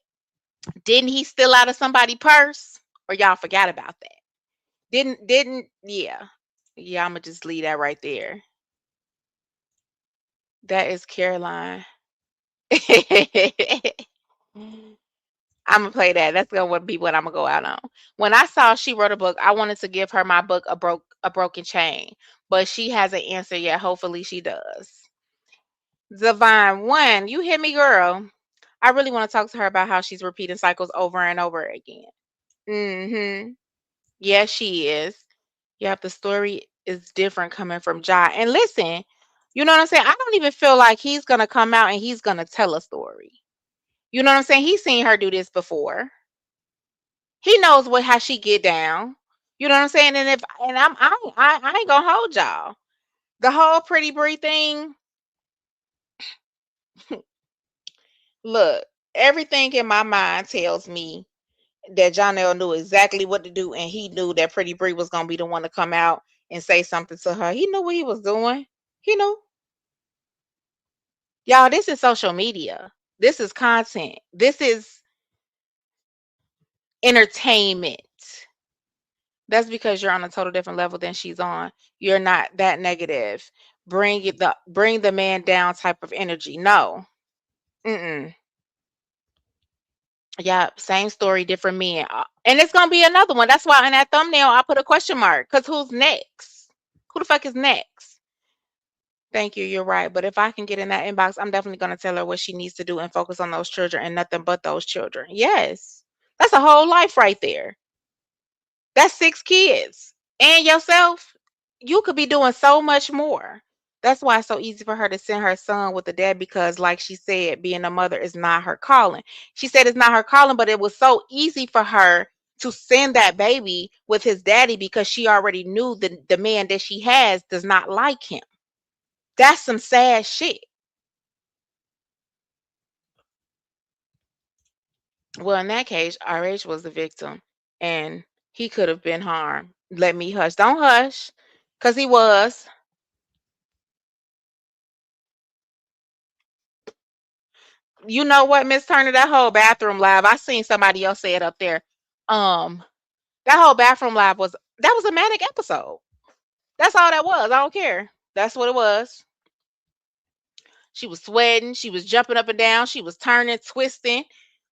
didn't he steal out of somebody's purse? Or y'all forgot about that? Didn't yeah. Yeah, I'ma just leave that right there. That is Caroline. I I'm gonna play that. That's gonna be what I'm gonna go out on. When I saw she wrote a book, I wanted to give her my book, a broken chain, but she hasn't answered yet. Hopefully she does. Divine one, you hear me, girl? I really want to talk to her about how she's repeating cycles over and over again. Mm-hmm. Yes, she is. Yep, the story is different coming from Jai. And listen, you know what I'm saying? I don't even feel like he's gonna come out and he's gonna tell a story. You know what I'm saying? He's seen her do this before. He knows what how she get down. You know what I'm saying? And if and I ain't gonna hold y'all. The whole Pretty Bree thing, look, everything in my mind tells me that Jonell knew exactly what to do, and he knew that Pretty Bree was gonna be the one to come out and say something to her. He knew what he was doing. He knew. Y'all, this is social media. This is content. This is entertainment. That's because you're on a total different level than she's on. You're not that negative. Bring the man down type of energy. No. Mm-mm. Yeah, same story, different men. And it's gonna be another one. That's why in that thumbnail I put a question mark. Cause who's next? Who the fuck is next? Thank you. You're right. But if I can get in that inbox, I'm definitely gonna tell her what she needs to do and focus on those children and nothing but those children. Yes. That's a whole life right there. That's 6 kids. And yourself, you could be doing so much more. That's why it's so easy for her to send her son with the dad because, like she said, being a mother is not her calling. She said it's not her calling, but it was so easy for her to send that baby with his daddy because she already knew the man that she has does not like him. That's some sad shit. Well, in that case, RH was the victim and he could have been harmed. Let me hush. Don't hush because he was. You know what, Miss Turner, that whole bathroom live, I seen somebody else say it up there. Um, that whole bathroom live that was a manic episode. That's all that was. I don't care. That's what it was. She was sweating, she was jumping up and down, she was turning, twisting,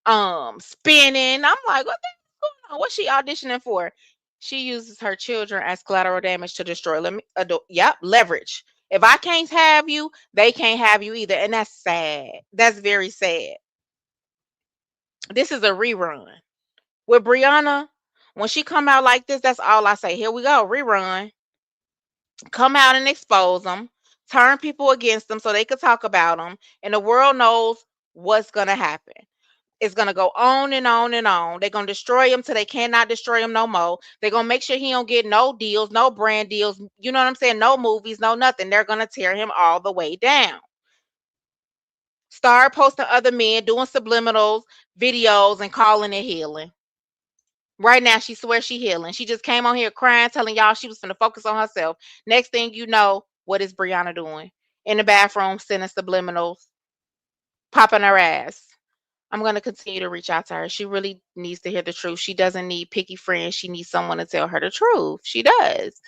spinning. I'm like, what the hell's going on? What's she auditioning for? She uses her children as collateral damage to destroy. Let me, yep, leverage. If I can't have you, they can't have you either, and that's sad. That's very sad. This is a rerun. With Brianna, when she come out like this, that's all I say. Here we go, rerun. Come out and expose them, turn people against them so they could talk about them, and the world knows what's gonna happen. It's gonna go on and on and on. They're gonna destroy him till they cannot destroy him no more. They're gonna make sure he don't get no deals, no brand deals. You know what I'm saying? No movies, no nothing. They're gonna tear him all the way down. Start posting other men doing subliminals, videos, and calling it healing. Right now, she swears she healing. She just came on here crying, telling y'all she was going to focus on herself. Next thing you know, what is Brianna doing? In the bathroom, sending subliminals, popping her ass. I'm going to continue to reach out to her. She really needs to hear the truth. She doesn't need picky friends. She needs someone to tell her the truth. She does.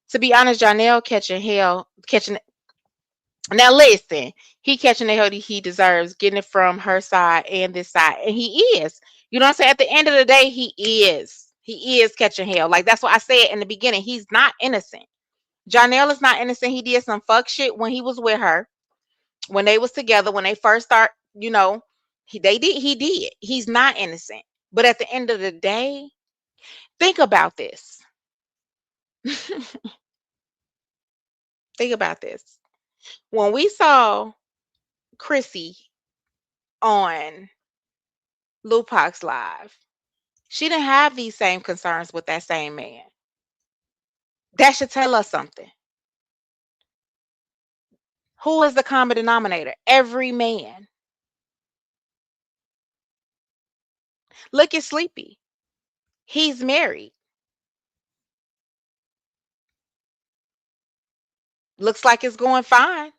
To be honest, Jonell catching. Now listen, he catching the hell he deserves, getting it from her side and this side, and he is. You know what I'm saying? At the end of the day, he is. He is catching hell. Like that's what I said in the beginning. He's not innocent. Jonell is not innocent. He did some fuck shit when he was with her, when they was together, when they first start. You know, they did. He did. He's not innocent. But at the end of the day, think about this. Think about this. When we saw Chrissy on Lupac's live, she didn't have these same concerns with that same man. That should tell us something. Who is the common denominator? Every man. Look at Sleepy. He's married. Looks like it's going fine.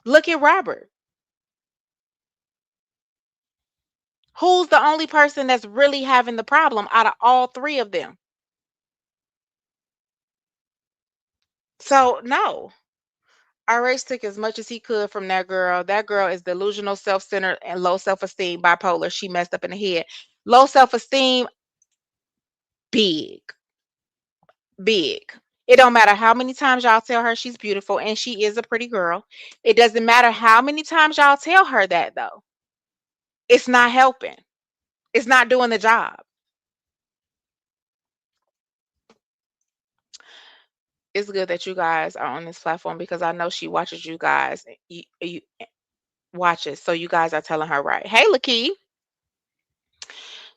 Look at Robert. Who's the only person that's really having the problem out of all three of them? So, no. RH took as much as he could from that girl. That girl is delusional, self-centered, and low self-esteem, bipolar. She messed up in the head. Low self-esteem, big, big. It don't matter how many times y'all tell her she's beautiful, and she is a pretty girl. It doesn't matter how many times y'all tell her that though. It's not helping. It's not doing the job. It's good that you guys are on this platform because I know she watches you guys. You watches, so you guys are telling her right. Hey, Lakey.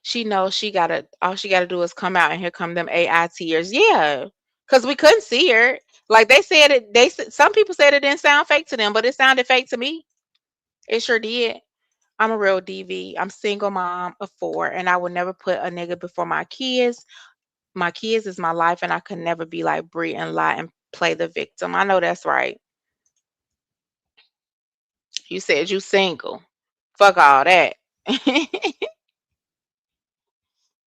She knows she gotta all she gotta do is come out and here come them AI tears. Yeah. Cause we couldn't see her. Like they said it, some people said it didn't sound fake to them, but it sounded fake to me. It sure did. I'm a real DV. I'm single mom of 4, and I would never put a nigga before my kids. My kids is my life, and I could never be like Brie and lie and play the victim. I know that's right. You said you single. Fuck all that.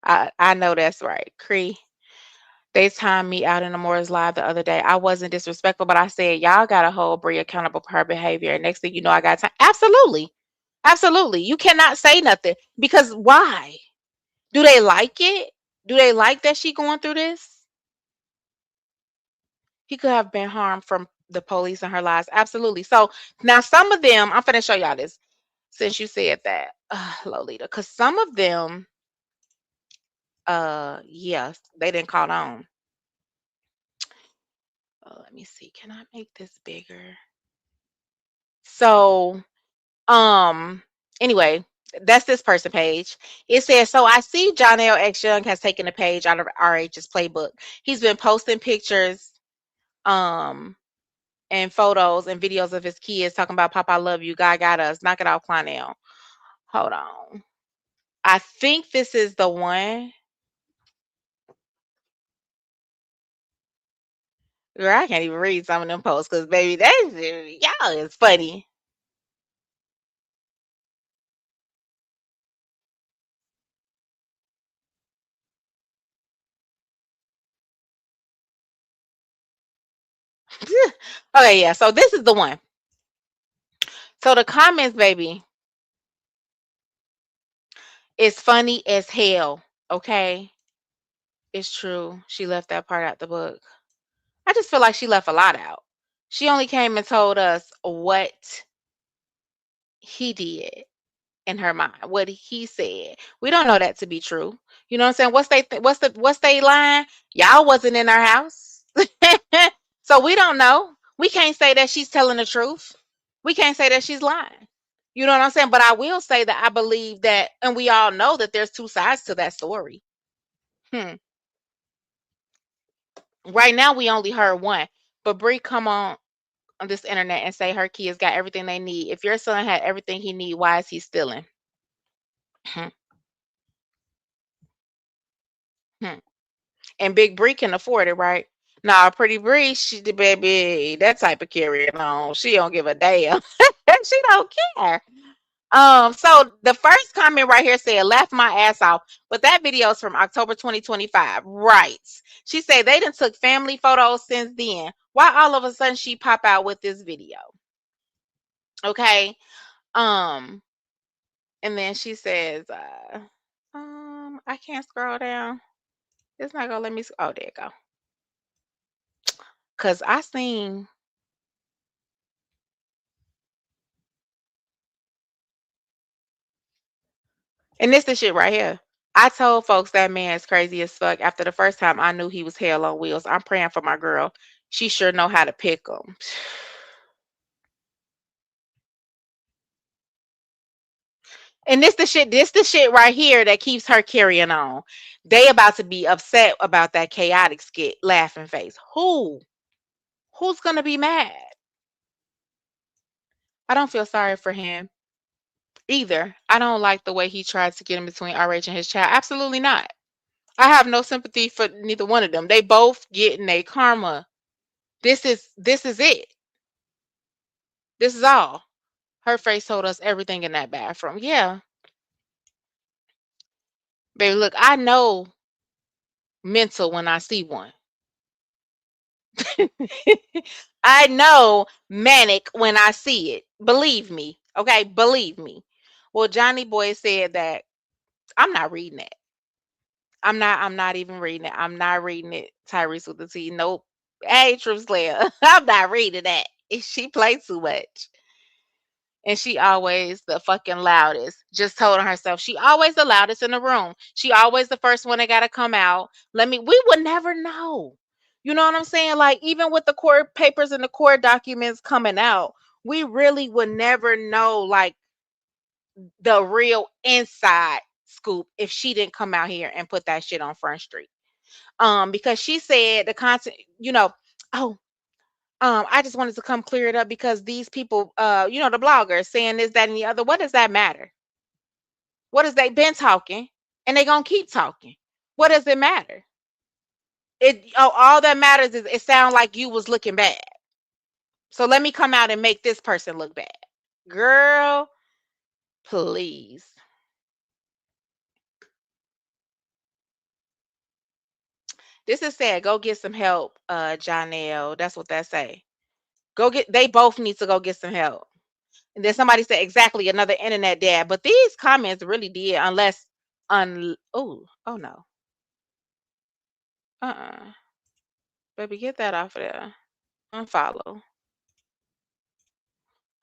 I know that's right. Cree. They timed me out in the Moore's Live the other day. I wasn't disrespectful, but I said, y'all got to hold Brie accountable for her behavior. And next thing you know, I got time. Absolutely. Absolutely. You cannot say nothing because why? Do they like it? Do they like that she going through this? He could have been harmed from the police in her lives. Absolutely. So now some of them, I'm going to show y'all this since you said that, Lolita, because some of them, yes, they didn't caught on. Let me see. Can I make this bigger? So, um, anyway, that's this person page. It says, so I see John L. X Young has taken a page out of RH's playbook. He's been posting pictures, um, and photos and videos of his kids talking about Papa, I love you. God got us. Knock it off, Clonel. Hold on. I think this is the one. Girl, I can't even read some of them posts because baby, that's y'all is funny. Okay, yeah. So this is the one. So the comments, baby, is funny as hell. Okay. It's true. She left that part out the book. I just feel like she left a lot out. She only came and told us what he did in her mind, what he said. We don't know that to be true. You know what I'm saying? What's they line? Y'all wasn't in our house. So we don't know. We can't say that she's telling the truth. We can't say that she's lying. You know what I'm saying? But I will say that I believe that, and we all know that there's two sides to that story. Hmm. Right now we only heard one. But Bree come on this internet and say her kids got everything they need. If your son had everything he need, why is he stealing? Hmm. Hmm. And Big Bree can afford it, right? Nah, Pretty Bree, she the baby, that type of carrying on. She don't give a damn. She don't care. So the first comment right here said, laugh my ass off. But that video is from October 2025. Right. She said they done took family photos since then. Why all of a sudden she pop out with this video? Okay. Um, and then she says, I can't scroll down. It's not gonna let me oh, there you go. Cause I seen and this the shit right here. I told folks that man is crazy as fuck after the first time I knew he was hell on wheels. I'm praying for my girl. She sure know how to pick them. And this the shit right here that keeps her carrying on. They about to be upset about that chaotic skit, laughing face. Who? Who's gonna be mad? I don't feel sorry for him either. I don't like the way he tried to get in between RH and his child. Absolutely not. I have no sympathy for neither one of them. They both getting a karma. This is it. This is all. Her face told us everything in that bathroom. Yeah. Baby, look, I know mental when I see one. I know manic when I see it. Believe me. Okay, believe me. Well, Johnny Boy said that I'm not reading it. I'm not even reading it. I'm not reading it. Tyrese with the T. Nope. Hey, Truth Slayer. I'm not reading that. She plays too much. And she always the fucking loudest. Just told herself she always the loudest in the room. She always the first one that gotta come out. We would never know. You know what I'm saying? Like even with the court papers and the court documents coming out, we really would never know like the real inside scoop if she didn't come out here and put that shit on Front Street. Because she said the content, oh, I just wanted to come clear it up because these people, the bloggers saying this, that, and the other. What does that matter? What has they been talking, and they gonna keep talking? What does it matter? All that matters is it sounds like you was looking bad. So let me come out and make this person look bad, girl. Please. This is sad. Go get some help, Janelle. That's what that say. Go get. They both need to go get some help. And then somebody said exactly another internet dad. But these comments really did, unless oh no. Baby, get that off of there. Unfollow.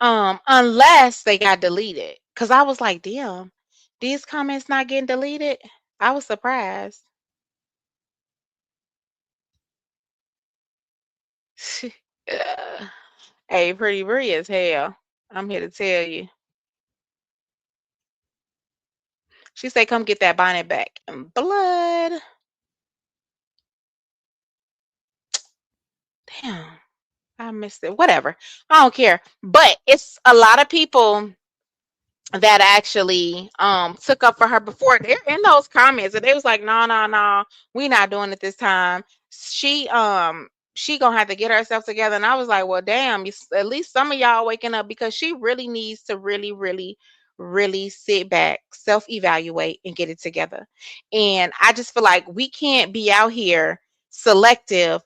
Unless they got deleted. Cause I was like, damn, these comments not getting deleted. I was surprised. Hey, Pretty Brie as hell. I'm here to tell you. She said, come get that bonnet back in blood. Damn, I missed it. Whatever. I don't care. But it's a lot of people that actually took up for her before. They're in those comments and they was like, no, no, no, we not doing it this time. She gonna have to get herself together. And I was like, well, damn, at least some of y'all waking up because she really needs to really, really, really sit back, self-evaluate, and get it together. And I just feel like we can't be out here selective,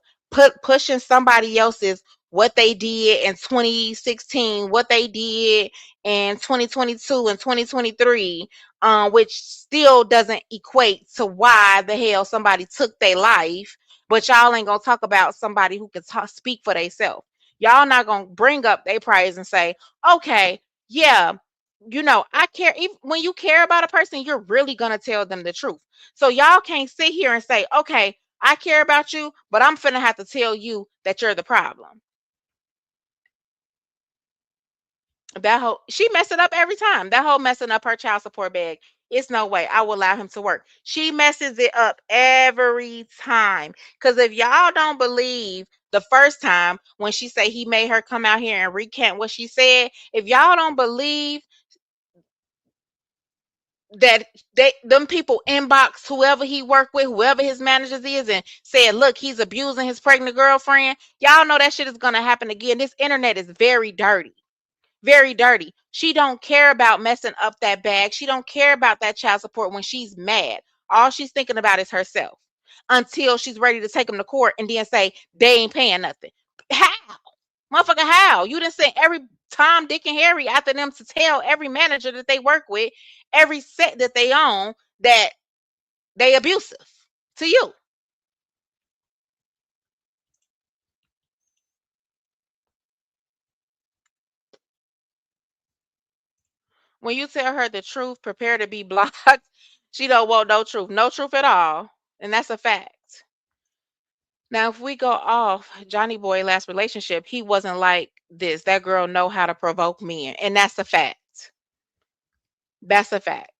pushing somebody else's what they did in 2016, what they did in 2022 and 2023, which still doesn't equate to why the hell somebody took their life. But y'all ain't gonna talk about somebody who can speak for themselves. Y'all not gonna bring up their praise and say, okay, yeah, I care. Even when you care about a person, you're really gonna tell them the truth. So y'all can't sit here and say, okay, I care about you, but I'm finna have to tell you that you're the problem. That whole she mess it up every time. That whole messing up her child support bag. It's no way I will allow him to work. She messes it up every time. Cause if y'all don't believe the first time when she said he made her come out here and recant what she said, if y'all don't believe that them people inbox whoever he worked with, whoever his managers is, and said, look, he's abusing his pregnant girlfriend. Y'all know that shit is gonna happen again. This internet is very dirty. Very dirty. She don't care about messing up that bag. She don't care about that child support when she's mad. All she's thinking about is herself until she's ready to take them to court and then say they ain't paying nothing. How? Motherfucker, how? You didn't send every Tom, Dick, and Harry after them to tell every manager that they work with, every set that they own, that they abusive to you. When you tell her the truth, prepare to be blocked. She don't want no truth. No truth at all. And that's a fact. Now, if we go off Johnny Boy last relationship, he wasn't like this. That girl know how to provoke men, and that's a fact. That's a fact,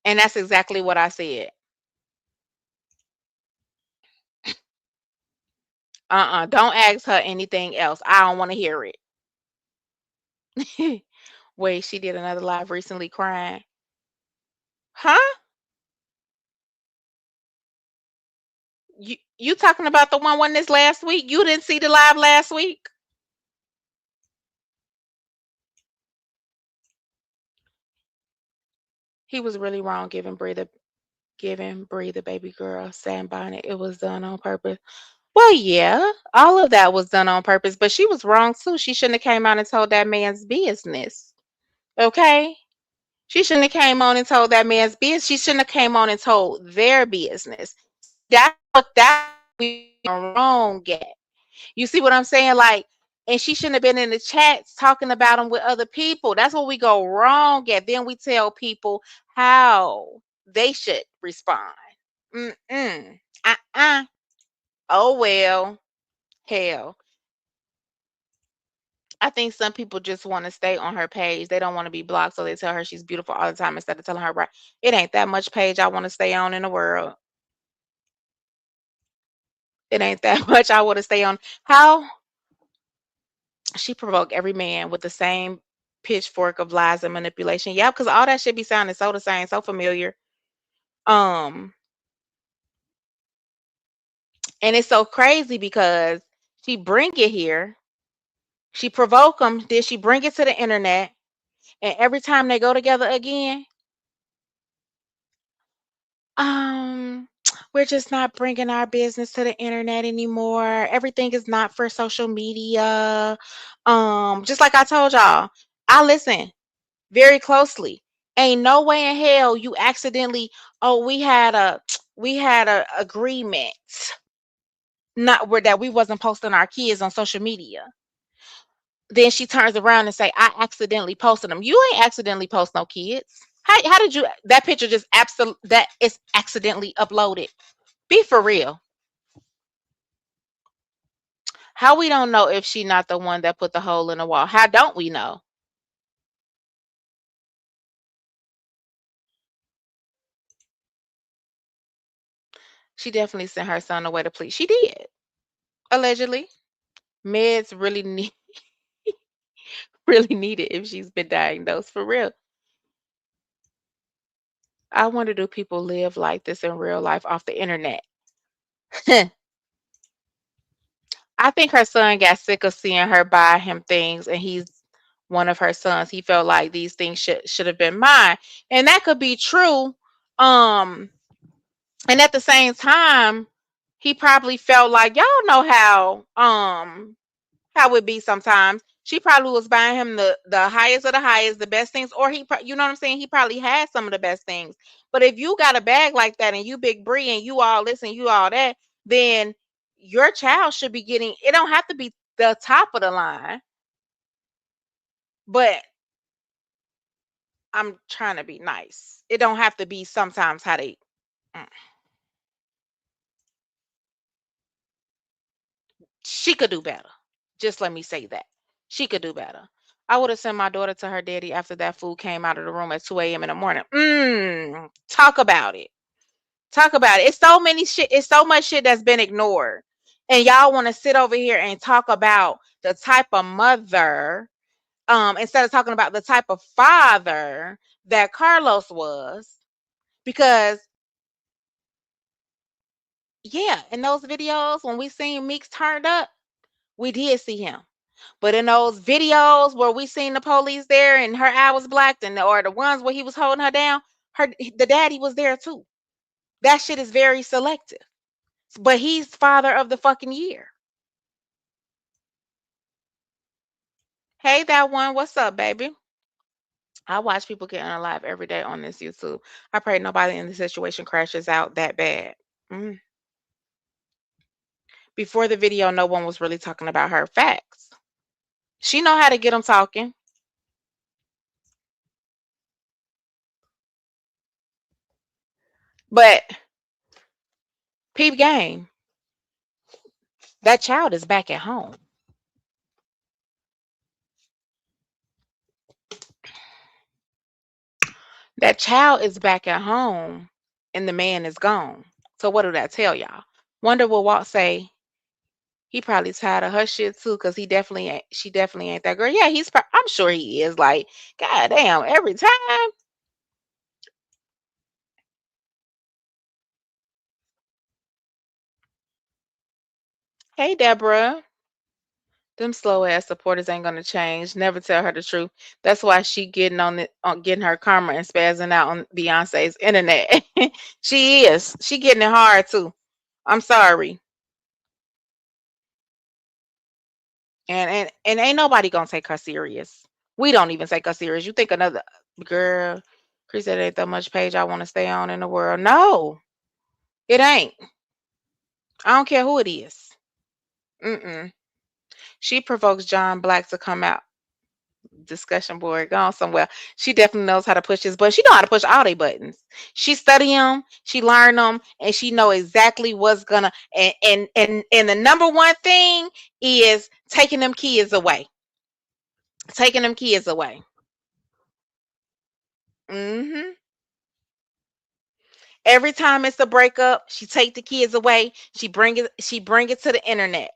and that's exactly what I said. Don't ask her anything else. I don't want to hear it. Wait, she did another live recently crying. Huh? You talking about the one this last week? You didn't see the live last week? He was really wrong giving Bree the baby girl Sam Bonnet. It was done on purpose. Well, yeah, all of that was done on purpose, but she was wrong too. She shouldn't have came out and told that man's business. Okay? She shouldn't have came on and told that man's business. She shouldn't have came on and told their business. That's we wrong at. You see what I'm saying? Like, and she shouldn't have been in the chats talking about them with other people. That's what we go wrong at. Then we tell people how they should respond. Mm-mm. Uh-uh. Oh well. Hell. I think some people just want to stay on her page. They don't want to be blocked, so they tell her she's beautiful all the time instead of telling her, right, it ain't that much page I want to stay on in the world. It ain't that much I want to stay on. How she provoked every man with the same pitchfork of lies and manipulation. Yeah, because all that should be sounding so the same, so familiar. Um, and it's so crazy because she bring it here, she provoke them, then she bring it to the internet, and every time they go together again, um, we're just not bringing our business to the internet anymore. Everything is not for social media. Just like I told y'all, I listen very closely. Ain't no way in hell you accidentally, oh, we had a agreement not where that we wasn't posting our kids on social media. Then she turns around and say, I accidentally posted them. You ain't accidentally post no kids. How did you that picture just that is accidentally uploaded? Be for real. How we don't know if she not the one that put the hole in the wall? How don't we know? She definitely sent her son away to please. She did, allegedly. Meds really need really need it if she's been diagnosed for real. I wonder, do people live like this in real life off the internet? I think her son got sick of seeing her buy him things, and he's one of her sons. He felt like these things should have been mine, and that could be true. Um, and at the same time, he probably felt like y'all know how it be sometimes. She probably was buying him the highest of the highest, the best things, or you know what I'm saying. He probably had some of the best things. But if you got a bag like that and you big Bree and you all this and you all that, then your child should be getting. It don't have to be the top of the line, but I'm trying to be nice. It don't have to be sometimes how they. Mm. She could do better. Just let me say that. She could do better. I would have sent my daughter to her daddy after that fool came out of the room at 2 a.m. in the morning. Talk about it. Talk about it. It's so many shit. It's so much shit that's been ignored. And y'all want to sit over here and talk about the type of mother, instead of talking about the type of father that Carlos was. Because, yeah, in those videos, when we seen Meeks turned up, we did see him. But in those videos where we seen the police there and her eye was blacked, and or the ones where he was holding her down, the daddy was there too. That shit is very selective. But he's father of the fucking year. Hey, that one, what's up, baby? I watch people getting alive every day on this YouTube. I pray nobody in the situation crashes out that bad. Mm. Before the video, no one was really talking about her facts. She know how to get them talking. But peep game, that child is back at home. That child is back at home and the man is gone. So what do that tell y'all? Wonder what Walt say. He probably tired of her shit too, cause she definitely ain't that girl. Yeah, I'm sure he is. Like, god damn, every time. Hey, Deborah. Them slow ass supporters ain't gonna change. Never tell her the truth. That's why she getting her karma and spazzing out on Beyonce's internet. She is. She getting it hard too. I'm sorry. And ain't nobody gonna take her serious. We don't even take her serious. You think another girl, Chris said, ain't that much page I want to stay on in the world. No, it ain't. I don't care who it is. Mm-mm. She provokes John Black to come out. Discussion board gone somewhere. She definitely knows how to push this button. She know how to push all they buttons. She study them, she learn them, and she know exactly what's gonna. And the number one thing is taking them kids away. Taking them kids away. Hmm. Every time it's a breakup, she take the kids away. She bring it. She bring it to the internet.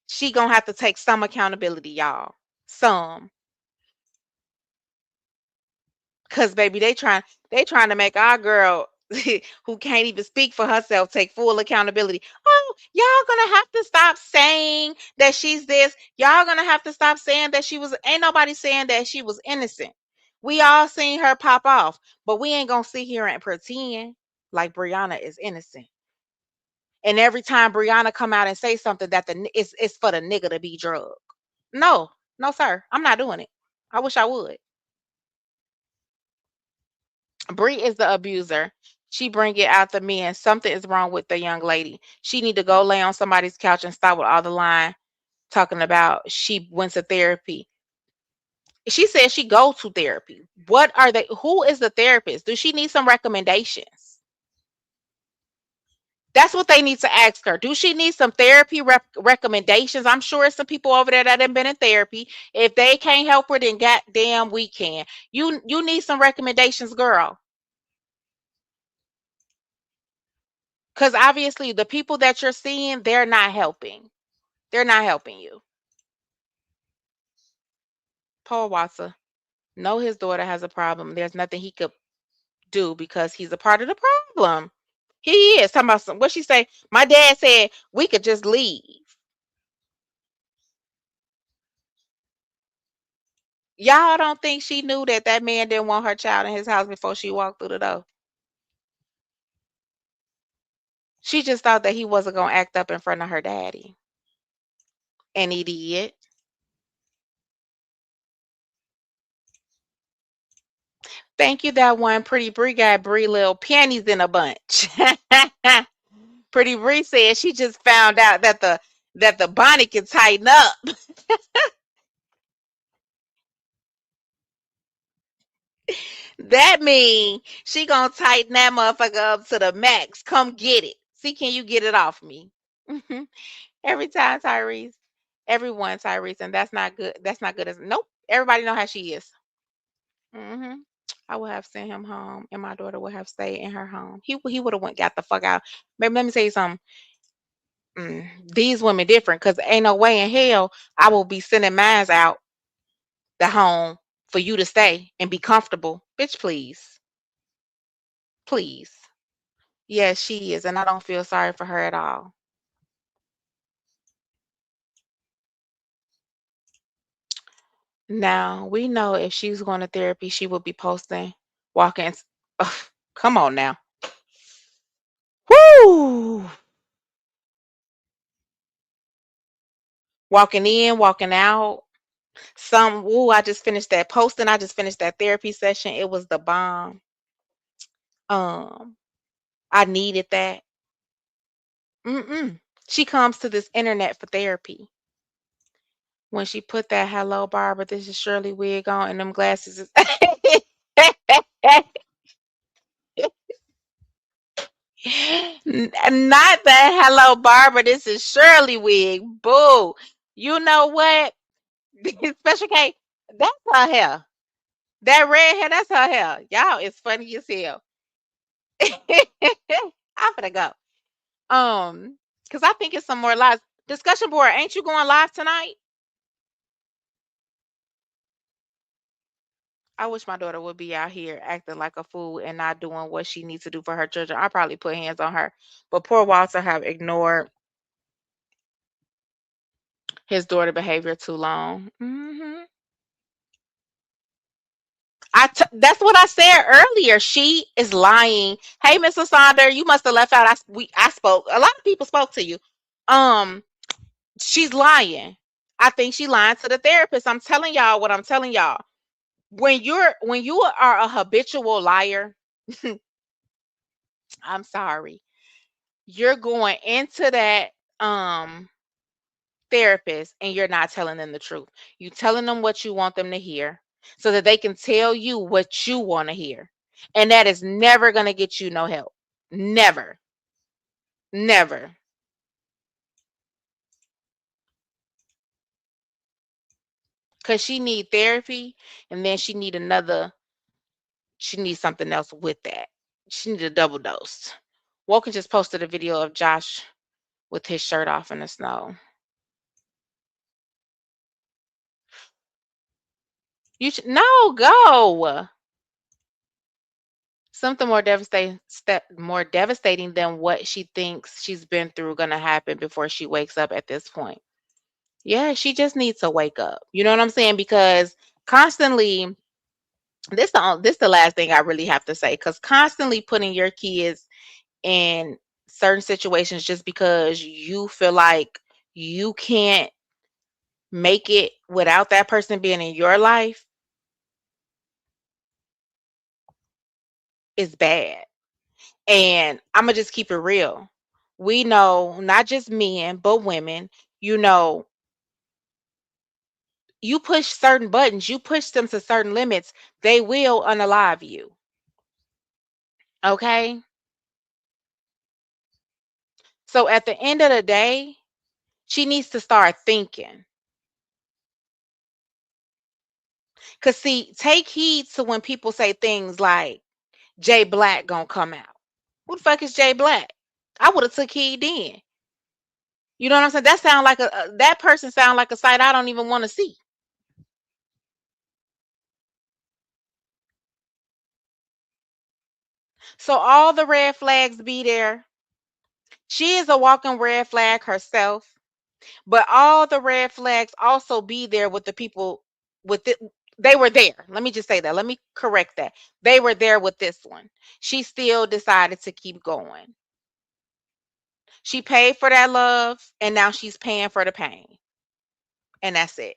She gonna have to take some accountability, y'all. Some. Cause baby, they trying to make our girl who can't even speak for herself take full accountability. Oh, y'all gonna have to stop saying that she's this. Y'all gonna have to stop saying that she was. Ain't nobody saying that she was innocent. We all seen her pop off, but we ain't gonna sit here and pretend like Brianna is innocent. And every time Brianna come out and say something that it's for the nigga to be drugged. No, no, sir, I'm not doing it. I wish I would. Bree is the abuser. She bring it out the men. Something is wrong with the young lady. She need to go lay on somebody's couch and stop with all the line talking about she went to therapy. She says she goes to therapy. What are they? Who is the therapist? Do she need some recommendations? That's what they need to ask her. Do she need some therapy recommendations? I'm sure some people over there that have been in therapy. If they can't help her, then goddamn we can. You need some recommendations, girl. Because obviously the people that you're seeing, they're not helping. They're not helping you. Paul Watson, know his daughter has a problem. There's nothing he could do because he's a part of the problem. He is talking about what she say. My dad said we could just leave. Y'all don't think she knew that that man didn't want her child in his house before she walked through the door? She just thought that he wasn't gonna act up in front of her daddy, and he did. Thank you, that one. Pretty Bree got Bree little panties in a bunch. Pretty Bree said she just found out that the bonnet can tighten up. That mean she gonna tighten that motherfucker up to the max. Come get it. See, can you get it off me? Every time, Tyrese. Everyone, Tyrese, and that's not good. That's not good as nope. Everybody know how she is. Hmm. I would have sent him home, and my daughter would have stayed in her home. He would have went got the fuck out. Baby, let me tell you something. These women different because ain't no way in hell I will be sending mines out the home for you to stay and be comfortable. Bitch, please. Please. Yes, she is, and I don't feel sorry for her at all. Now, we know if she's going to therapy, she would be posting walk-ins. Ugh, come on now. Woo! Walking in, walking out. I just finished that posting. I just finished that therapy session. It was the bomb. Um, I needed that. Mm-mm. She comes to this internet for therapy. When she put that "Hello, Barbara, this is Shirley" wig on and them glasses is not that "Hello, Barbara, this is Shirley" wig. Boo. You know what? Special K, that's her hair. That red hair, that's her hair. Y'all is funny as hell. I'm gonna go. Because I think it's some more lives. Discussion board, ain't you going live tonight? I wish my daughter would be out here acting like a fool and not doing what she needs to do for her children. I probably put hands on her. But poor Walter have ignored his daughter behavior too long. That's what I said earlier. She is lying. Hey, Mr. Sonder, you must have left out. I spoke. A lot of people spoke to you. she's lying. I think she lying to the therapist. I'm telling y'all what I'm telling y'all. When you are a habitual liar, I'm sorry. You're going into that um therapist and you're not telling them the truth. You telling them what you want them to hear so that they can tell you what you want to hear. And that is never going to get you no help. Never. Never. Cuz she need therapy and then she needs something else with that. She need a double dose. Woken just posted a video of Josh with his shirt off in the snow. You should no go. Something more devastating than what she thinks she's been through gonna happen before she wakes up at this point. Yeah, she just needs to wake up. You know what I'm saying? Because constantly, this the last thing I really have to say. Because constantly putting your kids in certain situations just because you feel like you can't make it without that person being in your life is bad. And I'm gonna just keep it real. We know not just men, but women, you know, you push certain buttons, you push them to certain limits, they will unalive you. Okay? So at the end of the day, she needs to start thinking. Cause see, take heed to when people say things like Jay Black gonna come out. Who the fuck is Jay Black? I would have took heed then. You know what I'm saying? That sound like that person sound like a sight I don't even want to see. So all the red flags be there. She is a walking red flag herself, but all the red flags also be there with the people with it. They were there. Let me just say that. Let me correct that. They were there with this one. She still decided to keep going. She paid for that love and now she's paying for the pain. And that's it.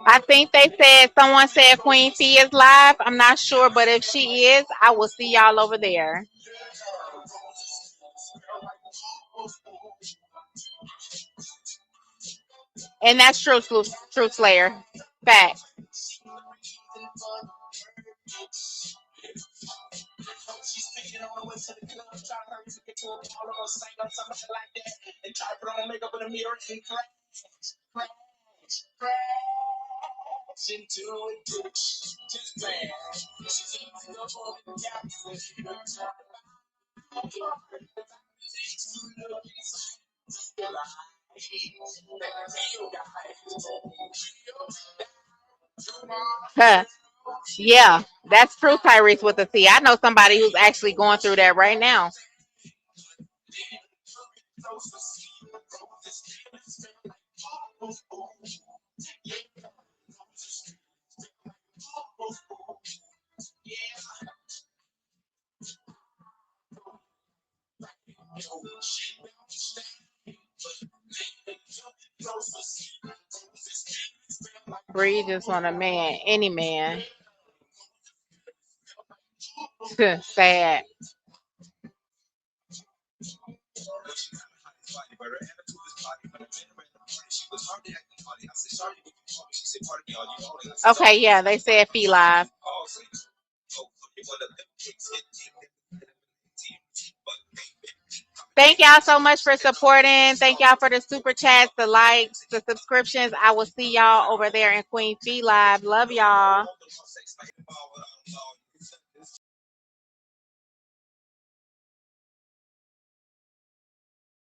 I think they said someone said Queen Fee is live. I'm not sure, but if she is, I will see y'all over there. And that's Truth Slayer. Fact. Huh. Yeah, that's true, Tyrese with the T. I know somebody who's actually going through that right now. Bree just want a man, any man. Sad. Okay, yeah, they said Fee Live. Thank y'all so much for supporting. Thank y'all for the super chats, the likes, the subscriptions. I will see y'all over there in Queen Fee Live. Love y'all.